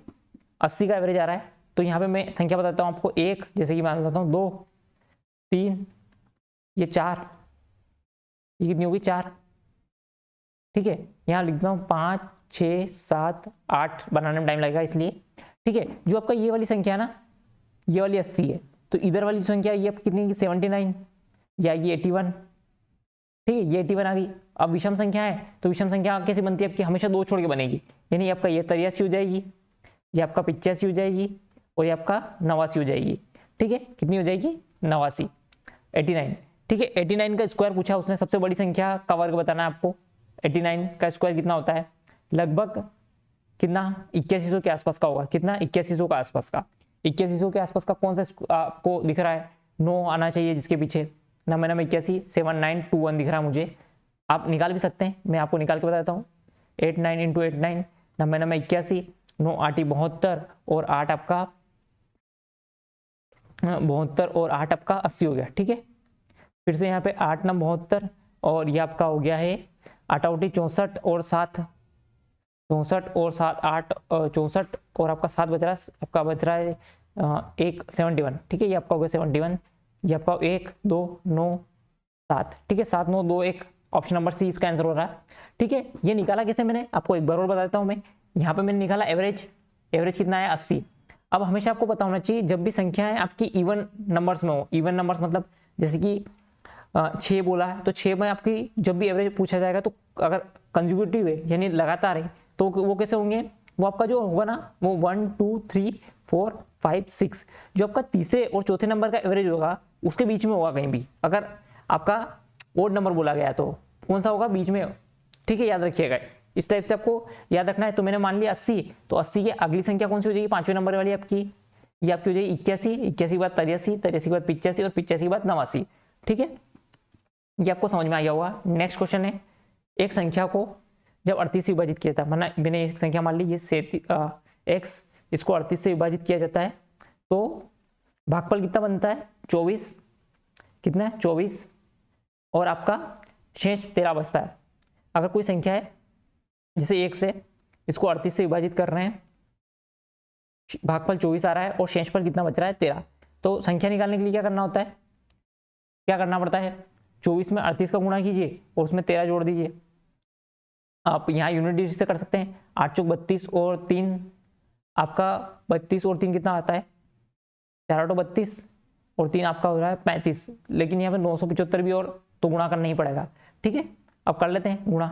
80 का एवरेज आ रहा है, तो यहाँ पे मैं संख्या बताता हूँ आपको, 1 जैसे कि मान लेता हूँ, 2 3 ये 4, ये कितनी होगी 4, ठीक है। यहाँ लिखता हूँ 5 6 7 8 बनाने में टाइम लगेगा इसलिए, ठीक है। जो आपका ये वाली संख्या है ना, ये वाली 80 है, तो इधर वाली संख्या ये कितनी 79, या ये 81, ठीक है, ये 81 आ गई। अब विषम संख्या है तो विषम संख्या कैसे बनती है आपकी, हमेशा 2 छोड़ के बनेगी, यानी आपका ये 83 हो जाएगी, ये आपका 85 हो जाएगी और ये आपका 89 हो जाएगी। ठीक है, कितनी हो जाएगी 89, 89। ठीक है, 89 का स्क्वायर पूछा उसने, सबसे बड़ी संख्या का वर्ग बताना है आपको। 89 का स्क्वायर कितना होता है, लगभग कितना 8100 के आसपास का होगा, कितना 8100 का आसपास का। 8100 के आसपास का कौन सा आपको दिख रहा है, 9 आना चाहिए जिसके पीछे, 9 81 7921 दिख रहा है मुझे। आप निकाल भी सकते हैं, मैं आपको निकाल के बताता हूँ। 89 इंटू 89, 9 81, 9 8 72 और 8 आपका 72 और 8 आपका 80 हो गया। ठीक है, फिर से यहाँ पे 8 9 72 और ये आपका हो गया है 8 8 64 और 7 64 और 7 8 64 और आपका 7 बच रहा है, आपका बच रहा है 1 71। ठीक है, ये आपका हो गया 71, ये आपका 1 2 9 7। ठीक है, 7 9 2 1, ऑप्शन नंबर सी इसका आंसर हो रहा है। ठीक है, ये निकाला कैसे मैंने आपको एक बार और बताता हूँ मैं। यहाँ पे मैंने निकाला एवरेज, एवरेज कितना है 80। अब हमेशा आपको पता होना चाहिए जब भी संख्याएं आपकी इवन नंबर्स में हो, इवन नंबर्स मतलब जैसे कि 6 बोला है तो 6 में आपकी जब भी एवरेज पूछा जाएगा तो अगर कंज्यूगेटिव है यानी लगातार है तो वो कैसे होंगे, वो आपका जो होगा ना वो 1 2 3 4 5 6, जो आपका तीसरे और चौथे नंबर का एवरेज होगा उसके बीच में होगा कहीं भी। अगर आपका ओड नंबर बोला गया तो कौन सा होगा, बीच में। ठीक है, याद रखिएगा, इस टाइप से आपको याद रखना है। तो मैंने मान लिया 80, तो 80 की अगली संख्या कौन सी हो जाएगी, 5वें नंबर वाली आपकी, ये आपकी हो जाएगी 81, 81 के बाद 83, 83 के बाद 85 और 85 के बाद 89। ठीक है, ये आपको समझ में आ गया होगा। नेक्स्ट क्वेश्चन है, एक संख्या को जब 38 से विभाजित किया था, मैंने एक संख्या मान ली ये x, इसको 38 से विभाजित किया जाता है तो भागफल कितना बनता है 24, कितना है 24 और आपका शेष 13 बचता है। अगर कोई संख्या है जैसे 1 से इसको 38 से विभाजित कर रहे हैं, भागफल 24 आ रहा है और शेषफल कितना बच रहा है 13, तो संख्या निकालने के लिए क्या करना होता है, क्या करना पड़ता है, 24 में 38 का गुणा कीजिए और उसमें 13 जोड़ दीजिए। आप यहाँ यूनिट डिजिट से कर सकते हैं, 8 चौक 32 और 3 आपका 32 और 3 कितना आता है 4 8 32 और 3 आपका हो रहा है 35, लेकिन यहाँ पे 975 भी और तो गुणा करना ही पड़ेगा। ठीक है, अब कर लेते हैं गुणा,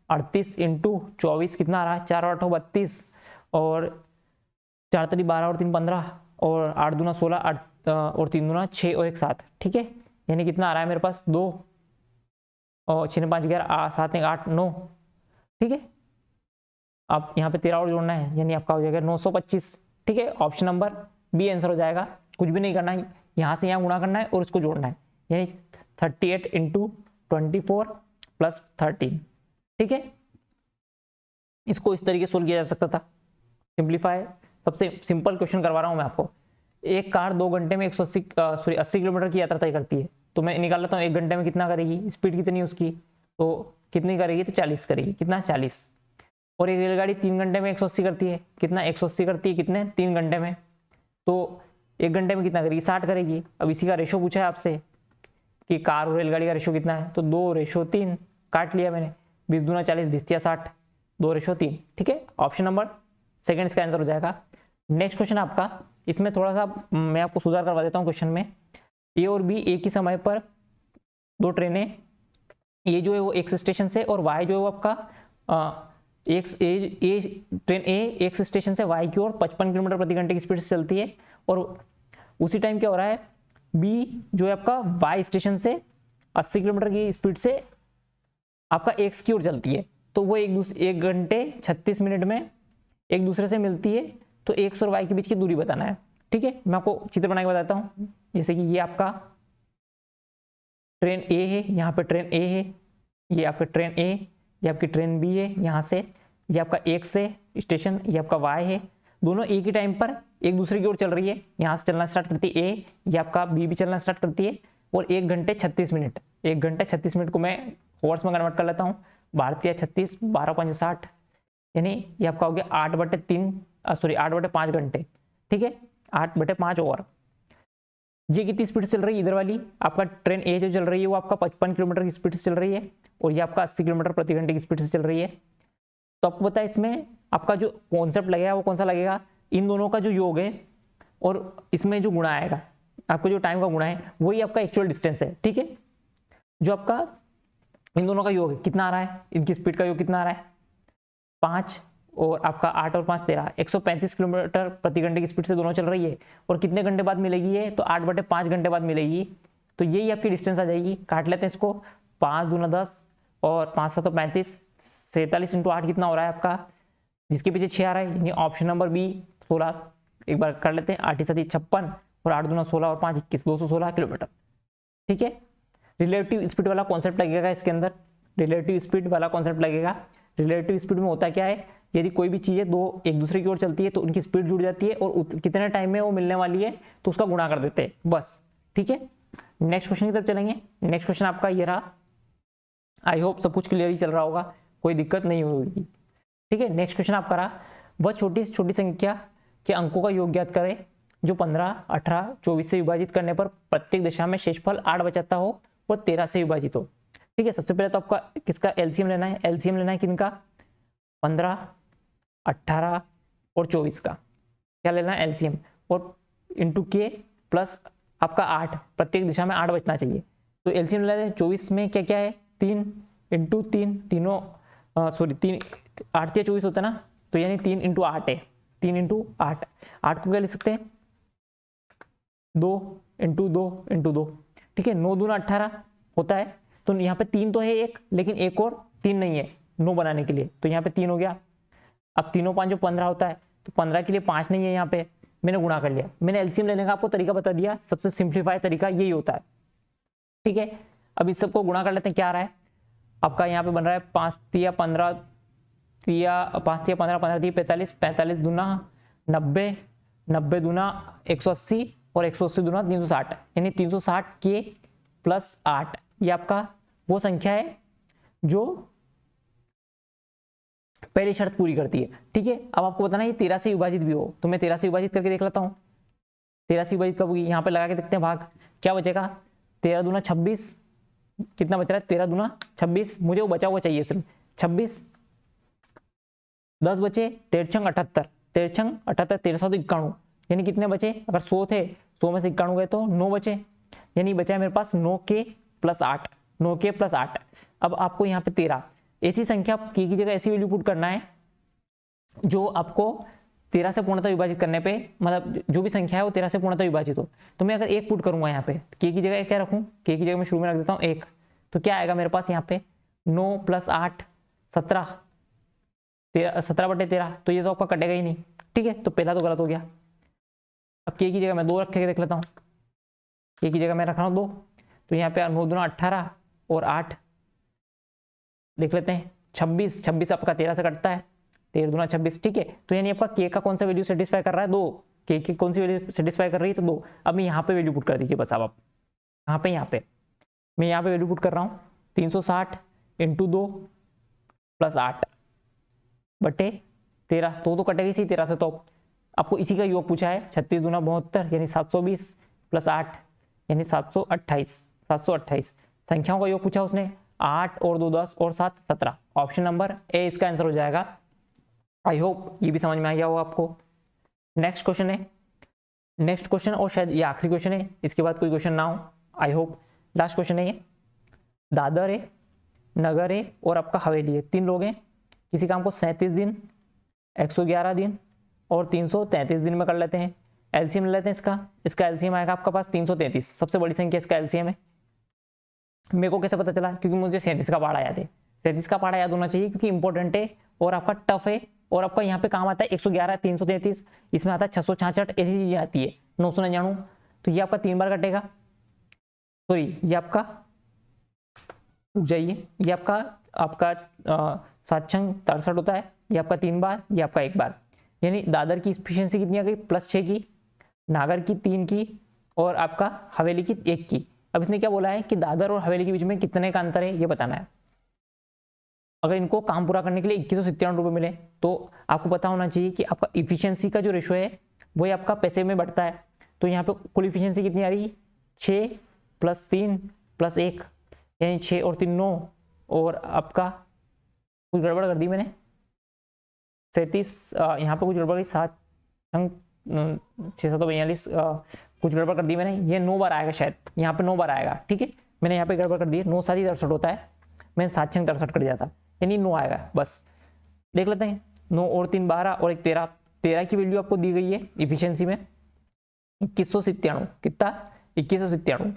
38 इंटू 24 कितना आ रहा है 4 8 32 और 4 3 12 और 3 15 और 8 दूना 16 8 और 3 दूना 6 और 1 7। ठीक है, यानी कितना आ रहा है मेरे पास 2 और 6 5 11 7 1 8 9। ठीक है, आप यहाँ पे 13 और जोड़ना है यानी आपका हो जाएगा 925। ठीक है, ऑप्शन नंबर बी आंसर हो जाएगा, कुछ भी नहीं करना है, यहाँ से यहाँ गुणा करना है और इसको जोड़ना है, यानी 38 इंटू 24 प्लस 13। ठीक है, इसको इस तरीके से सोल्व किया जा सकता था, सिंप्लीफाई, सबसे सिंपल क्वेश्चन करवा रहा हूँ मैं आपको। एक कार 2 घंटे में 80 किलोमीटर की यात्रा तय करती है, तो मैं निकाल लेता हूँ 1 घंटे में कितना करेगी, स्पीड कितनी है उसकी, तो कितनी करेगी तो 40 करेगी, कितना 40। और एक रेलगाड़ी 3 घंटे में 180 करती है, कितना 180 करती है कितने 3 घंटे में, तो 1 घंटे में कितना करेगी 60 करेगी। अब इसी का रेशो पूछा है आपसे कि कार और रेलगाड़ी का रेशो कितना है, तो 2:3 काट लिया मैंने, 20 दूना 40 20 या 60, 2:3। ठीक है, ऑप्शन नंबर सेकंड इसका आंसर हो जाएगा। नेक्स्ट क्वेश्चन आपका, इसमें थोड़ा सा मैं आपको सुधार करवा देता हूँ क्वेश्चन में। ए और बी एक ही समय पर 2 ट्रेनें, ये जो है वो एक्स स्टेशन से और वाई जो है वो आपका ट्रेन ए एक्स स्टेशन से वाई की ओर 55 किलोमीटर प्रति घंटे की स्पीड से चलती है, और उसी टाइम क्या हो रहा है बी जो है आपका वाई स्टेशन से 80 किलोमीटर की स्पीड से आपका एक्स की ओर चलती है, तो वो 1 घंटे 36 मिनट में एक दूसरे से मिलती है, तो एक्स और वाई के बीच की दूरी बताना है। ठीक है, मैं आपको चित्र बना के बताता हूँ, जैसे कि ये आपका ट्रेन ए है, यहाँ पे ट्रेन ए है, ये आपका ट्रेन ए, ये आपकी ट्रेन बी है, यहाँ से ये आपका एक्स है स्टेशन, ये आपका वाई है, दोनों एक ही टाइम पर एक दूसरे की ओर चल रही है, यहाँ से चलना स्टार्ट करती है ए, ये आपका बी भी चलना स्टार्ट करती है, और 1 घंटे 36 मिनट, 1 घंटे 36 मिनट को मैं हॉर्स में कन्वर्ट कर लेता हूँ, भारतीय 36 12 5 60, यानी ये आपका हो गया 8/5 घंटे। ठीक है, 8/5 ओवर। ये कितनी स्पीड चल रही है, इधर वाली आपका ट्रेन ए जो चल रही है वो आपका 55 किलोमीटर की स्पीड से चल रही है, और ये आपका 80 किलोमीटर प्रति घंटे की स्पीड से चल रही है। तो आपको पता है इसमें आपका जो कॉन्सेप्ट लगेगा वो कौन सा लगेगा, इन दोनों का जो योग है और इसमें जो गुणा आएगा, आपको जो टाइम का गुणा है वही आपका एक्चुअल डिस्टेंस है। ठीक है, जो आपका इन दोनों का योग कितना आ रहा है, इनकी स्पीड का योग कितना आ रहा है 5 और आपका 8 और 5 13, 135 किलोमीटर प्रति घंटे की स्पीड से दोनों चल रही है। और कितने घंटे बाद मिलेगी ये, तो 8/5 घंटे बाद मिलेगी। तो यही आपकी डिस्टेंस आ जाएगी। काट लेते हैं इसको, 5 दूना 10 और 5 7 35, 47 × 8 कितना हो रहा है आपका, जिसके पीछे 6 आ रहा है, यानी ऑप्शन नंबर बी 16। एक बार कर लेते हैं, 8 7 56 और 8 दूना 16 और 5 21, 216 किलोमीटर। ठीक है, रिलेटिव स्पीड वाला कॉन्सेप्ट लगेगा इसके अंदर, रिलेटिव स्पीड वाला कॉन्सेप्ट लगेगा। रिलेटिव स्पीड में होता क्या है, यदि कोई भी चीजें दो एक दूसरे की ओर चलती है तो उनकी स्पीड जुड़ जाती है और कितने टाइम में वो मिलने वाली है तो उसका गुणा कर देते हैं बस। ठीक है, नेक्स्ट क्वेश्चन की तरफ चलेंगे। नेक्स्ट क्वेश्चन आपका ये रहा। आई होप सब कुछ क्लियर ही चल रहा होगा, कोई दिक्कत नहीं होगी। ठीक है, नेक्स्ट क्वेश्चन आपका रहा, वह छोटी से छोटी संख्या के अंकों का योग ज्ञात करें जो 15, 18, 24 से विभाजित करने पर प्रत्येक दिशा में शेषफल 8 बचाता हो और 13 से विभाजित हो। ठीक है, सबसे पहले तो आपका किसका एलसीएम लेना है, एलसीएम लेना है किनका, 15, 18 और 24 का क्या लेना है एलसीएम, और इंटू के प्लस आपका 8, प्रत्येक दिशा में 8 बचना चाहिए। तो एलसीएम लेते हैं, 24 में क्या क्या है 3 इंटू 3, तीनों 3 8 या 24 होता है ना, तो यानी 3 इंटू 8 है, 3 इंटू 8, 8 को क्या लिख सकते हैं 2 इंटू 2 इंटू 2। ठीक है, 9 दूना 18 होता है, तो यहाँ पे 3 तो है एक, लेकिन एक और 3 नहीं है 9 बनाने के लिए, तो यहाँ पे 3 हो गया। अब 3 और 5 जो 15 होता है, तो 15 के लिए 5 नहीं है, यहाँ पे मैंने गुणा कर लिया। मैंने एलसीएम लेने का आपको तरीका बता दिया, सबसे सिंप्लीफाई तरीका यही होता है। ठीक है, अब इस सबको गुणा कर लेते हैं, क्या आ रहा है आपका यहाँ पे बन रहा है 5 तिया 15 तिया 5 तिया 15, 15 तिया 45, 45 दूना 90, 90 दूना 180 और 180 दूना 360, यानी 360 के प्लस 8, ये आपका वो संख्या है जो पहली शर्त पूरी करती है। ठीक है, अब आपको बताना है ये 13 से विभाजित भी हो, तो मैं 13 से विभाजित करके देख लेता हूँ। 13 से विभाजित कब होगी, यहाँ पे लगा के देखते हैं भाग, क्या बचेगा 13 दूना 26, कितना बच रहा है 13 दूना 26, मुझे वो बचा हुआ चाहिए सिर्फ 26, 10 बचे 13 छंग 78, 13 छंग 78, 13 तो 91, यानी कितने बचे, अगर 100 थे 100 में से 91 गए तो 9 बचे, यानी बचा है मेरे पास 9 के प्लस 8, 9 के प्लस 8। अब आपको यहाँ पे 13, ऐसी संख्या के की जगह ऐसी वैल्यू पुट करना है जो आपको 13 से पूर्णतः विभाजित करने पे, मतलब जो भी संख्या है वो 13 से पूर्णतः विभाजित हो। तो मैं अगर 1 पुट करूंगा यहाँ पे, के की जगह क्या रखूं, के की जगह मैं शुरू में रख देता हूँ 1, तो क्या आएगा मेरे पास यहाँ पे 9 प्लस 8 17, 17/13, तो ये तो आपका कटेगा ही नहीं। ठीक है, तो पहला तो गलत हो गया। अब के की जगह मैं 2 रख के देख लेता हूँ, के की जगह मैं रख रहा हूँ 2, तो यहाँ पे 9 दूना 18 और 8 देख लेते हैं 26, 26 आपका 13 से कटता है, 13 दूना 26। ठीक है, तो यानी आपका के का कौन सा वैल्यू सेटिस्फाई कर रहा है 2, के की कौन सी वैल्यू सेटिस्फाई कर रही है तो 2। अब मैं यहाँ पे वैल्यू पुट कर दीजिए बस। अब आप यहाँ पे मैं यहाँ पे वैल्यू पुट कर रहा हूँ 360 इंटू 2 प्लस 8 बटे 13, तो कटेगी इसी 13 से। तो आपको इसी का योग पूछा है, 36 दूना 72 यानी 720 प्लस 8 यानी 728, 728 संख्याओं का योग पूछा उसने, 8 और 2 10 और 7 17, ऑप्शन नंबर ए इसका आंसर हो जाएगा। आई होप ये भी समझ में आ गया होगा आपको। नेक्स्ट क्वेश्चन है, नेक्स्ट क्वेश्चन और शायद ये आखिरी क्वेश्चन है, इसके बाद कोई क्वेश्चन ना हो, आई होप लास्ट क्वेश्चन है ये। दादर है, नगर है और आपका हवेली है, 3 लोग हैं, किसी काम को 37 दिन, 111 दिन और 333 दिन में कर लेते हैं। एलसीएम ले लेते हैं इसका एलसीएम आएगा आपका पास 333, सबसे बड़ी संख्या इसका एलसीएम है। मेरे को कैसे पता चला, क्योंकि मुझे 37 का पहाड़ा याद है, 37 का पहाड़ा याद होना चाहिए क्योंकि इंपॉर्टेंट है और आपका टफ है, और आपका यहाँ पे काम आता है 111, 333, इसमें आता है 666, ऐसी चीजें आती है 999, तो ये आपका 3 बार कटेगा, सॉरी ये आपका रुक जाइए, ये आपका 7 छंग 63 होता है, ये आपका 3 बार, ये आपका 1 बार, यानी दादर की एफिशिएंसी कितनी आ गई +6 की, नागर की 3 की और आपका हवेली की 1 की। अब इसने क्या बोला है कि दादर और हवेली के बीच में कितने का अंतर है ये बताना है। अगर इनको काम पूरा करने के लिए 2197 रुपये मिले तो आपको पता होना चाहिए कि आपका इफिशियंसी का जो रेशो है वही आपका पैसे में बढ़ता है। तो यहाँ पे कुल इफिशियंसी कितनी आ रही, 6 + 3 + 1 यानी 6 और 3 9, और आपका कुछ गड़बड़ कर दी मैंने 37, यहाँ पे कुछ गड़बड़ की 7 6 7 42, कुछ गड़बड़ कर दी मैंने, ये 9 बार आएगा शायद, यहाँ पे 9 बार आएगा। ठीक है, मैंने यहाँ पे गड़बड़ कर दी, 9 7 68 होता है, मैंने 7 छंग 63 कट दिया था, यानी 9 आएगा। बस देख लेते हैं, 9 और 3 12 और 1 13, 13 की वैल्यू आपको दी गई है इफिशियंसी में 2197। कितना? 2197।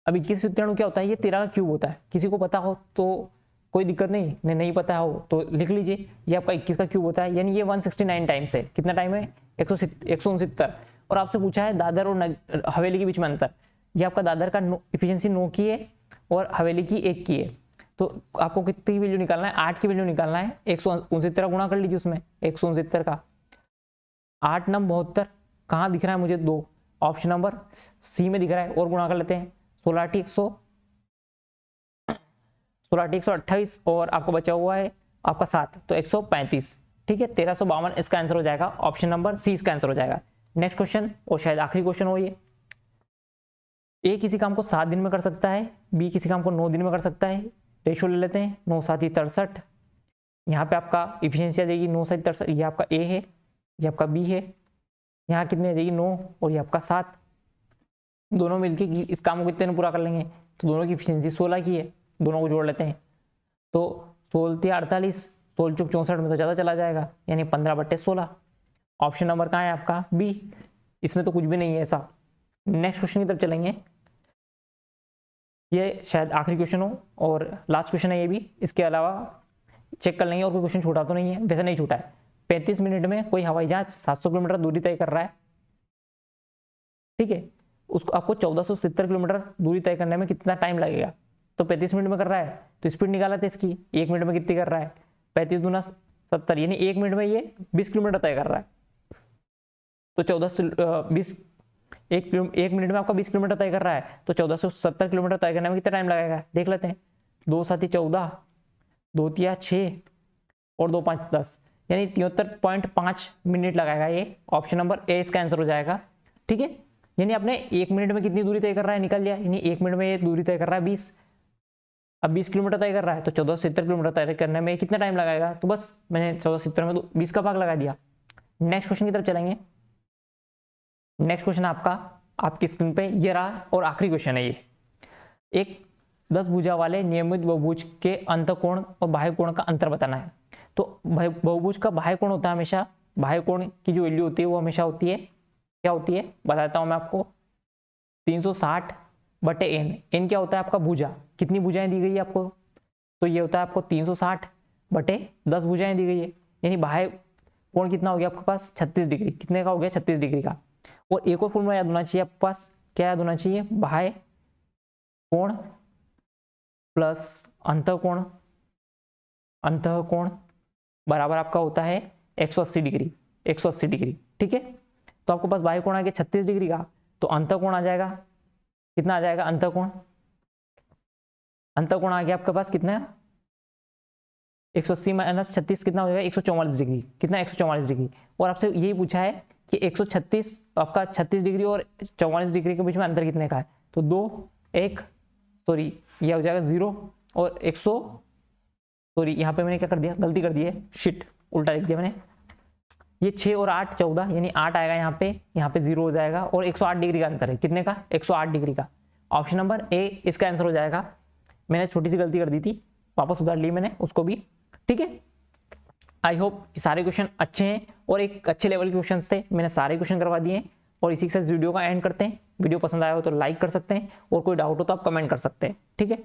अब 2197 क्या होता है? ये 13 का क्यूब होता है। किसी को पता हो तो कोई दिक्कत नहीं, नहीं पता हो तो लिख लीजिए। ये आपका 21 का क्यूब होता है, यानी ये 169 टाइम्स है। कितना टाइम है? 169। और आपसे पूछा है दादर और हवेली के बीच में अंतर। ये आपका दादर का इफिशियंसी 9 की है और हवेली की 1 की है। तो आपको कितनी वैल्यू निकालना है? 8 की वैल्यू निकालना है। 169 गुणा कर लीजिए उसमें, 169 का 8 9 72। कहाँ दिख रहा है मुझे? 2, ऑप्शन नंबर सी में दिख रहा है। और गुणा कर लेते हैं, 16 8 128 और आपको बचा हुआ है आपका 7, तो 135। ठीक है, 1352 इसका आंसर हो जाएगा। ऑप्शन नंबर सी इसका आंसर हो जाएगा। नेक्स्ट क्वेश्चन, और शायद आखिरी क्वेश्चन हो ये। ए किसी काम को 7 दिन में कर सकता है, बी किसी काम को 9 दिन में कर सकता है। रेशो ले लेते हैं, 9 7 63। यहाँ पे आपका इफिशियंसी आ जाएगी 9 7 63। ये आपका ए है, ये आपका बी है। यहाँ कितनी आ जाएगी? 9 और ये आपका 7। दोनों मिलके इस काम को कितने में पूरा कर लेंगे? तो दोनों की इफिशियंसी 16 की है। दोनों को जोड़ लेते हैं, तो 16 48, 16 चौक 64 में तो ज़्यादा चला जाएगा, यानी 15/16। ऑप्शन नंबर कहाँ है आपका? बी। इसमें तो कुछ भी नहीं है ऐसा। नेक्स्ट क्वेश्चन की तरफ चलेंगे। ये शायद आखिरी क्वेश्चन हो और लास्ट क्वेश्चन है ये भी। इसके अलावा चेक कर लेंगे और कोई क्वेश्चन छूटा तो नहीं है। वैसे नहीं छूटा है। 35 मिनट में कोई हवाई जहाज 700 किलोमीटर दूरी तय कर रहा है। ठीक है, उसको आपको 1470 किलोमीटर दूरी तय करने में कितना टाइम लगेगा? तो 35 मिनट में कर रहा है, तो स्पीड निकाला था इसकी। 1 मिनट में कितनी कर रहा है? 35 दूना 70, यानी 1 मिनट में ये 20 किलोमीटर तय कर रहा है। तो 1 मिनट में आपका 20 किलोमीटर तय कर रहा है, तो 1470 किलोमीटर तय करने में कितना टाइम लगेगा? देख लेते हैं। 2 7 14, 2 3 6 और 2 5 10, यानी 73.5 मिनट लगाएगा ये। ऑप्शन नंबर ए इसका आंसर हो जाएगा। ठीक है, यानी आपने 1 मिनट में कितनी दूरी तय कर रहा है निकाल लिया, यानी 1 मिनट में ये दूरी तय कर रहा है 20। अब 20 किलोमीटर तय कर रहा है, तो 1470 किलोमीटर तय करने में कितना टाइम लगाएगा? तो बस मैंने 1470 में 20 का भाग लगा दिया। नेक्स्ट क्वेश्चन की तरफ चलेंगे। नेक्स्ट क्वेश्चन आपकी स्क्रीन पे ये रहा और आखिरी क्वेश्चन है ये। एक 10 भुजा वाले नियमित बहुभुज के अंतःकोण और बाह्य कोण का अंतर बताना है। तो बहुभुज का बाह्य कोण होता है हमेशा, बाह्य कोण की जो वैल्यू होती है वो हमेशा होती है, क्या होती है बताता हूं मैं आपको, 360/n। n क्या होता है आपका? भुजा। कितनी भुजाएं दी गई है आपको? तो ये होता है आपको 360/10 भुजाएं दी गई है, यानी बाह्य कोण कितना हो गया आपके पास? 36 डिग्री। कितने का हो गया? 36 डिग्री का। और एक और फॉर्मूला याद होना चाहिए आपके पास, क्या याद होना चाहिए? बाह्य कोण प्लस अंतःकोण, अंतःकोण बराबर आपका होता है 180 डिग्री, 180 डिग्री। ठीक है, तो आपके पास बाह्य कोण आ गया 36 डिग्री का, तो अंतःकोण आ जाएगा कितना? आ जाएगा अंतःकोण, अंतःकोण आ गया आपके पास कितना? 180 - 36 कितना हो जाएगा? 144 डिग्री। कितना? 144 डिग्री। और आपसे यही पूछा है कि 136 आपका 36 डिग्री और 44 डिग्री के बीच में अंतर कितने का है? तो 2 1 सॉरी ये हो जाएगा 0 और 100 सॉरी यहाँ पे मैंने क्या कर दिया? गलती कर दी है, शिट, उल्टा लिख दिया मैंने। ये 6 और 8 14, यानी 8 आएगा यहाँ पे 0 हो जाएगा। और 108 डिग्री का अंतर है। कितने का? 108 डिग्री का। ऑप्शन नंबर ए इसका आंसर हो जाएगा। मैंने छोटी सी गलती कर दी थी, वापस सुधार ली मैंने उसको भी। ठीक है, आई होप कि सारे क्वेश्चन अच्छे हैं और एक अच्छे लेवल के क्वेश्चन थे। मैंने सारे क्वेश्चन करवा दिए हैं और इसी के साथ वीडियो का एंड करते हैं। वीडियो पसंद आया हो तो लाइक कर सकते हैं और कोई डाउट हो तो आप कमेंट कर सकते हैं। ठीक है।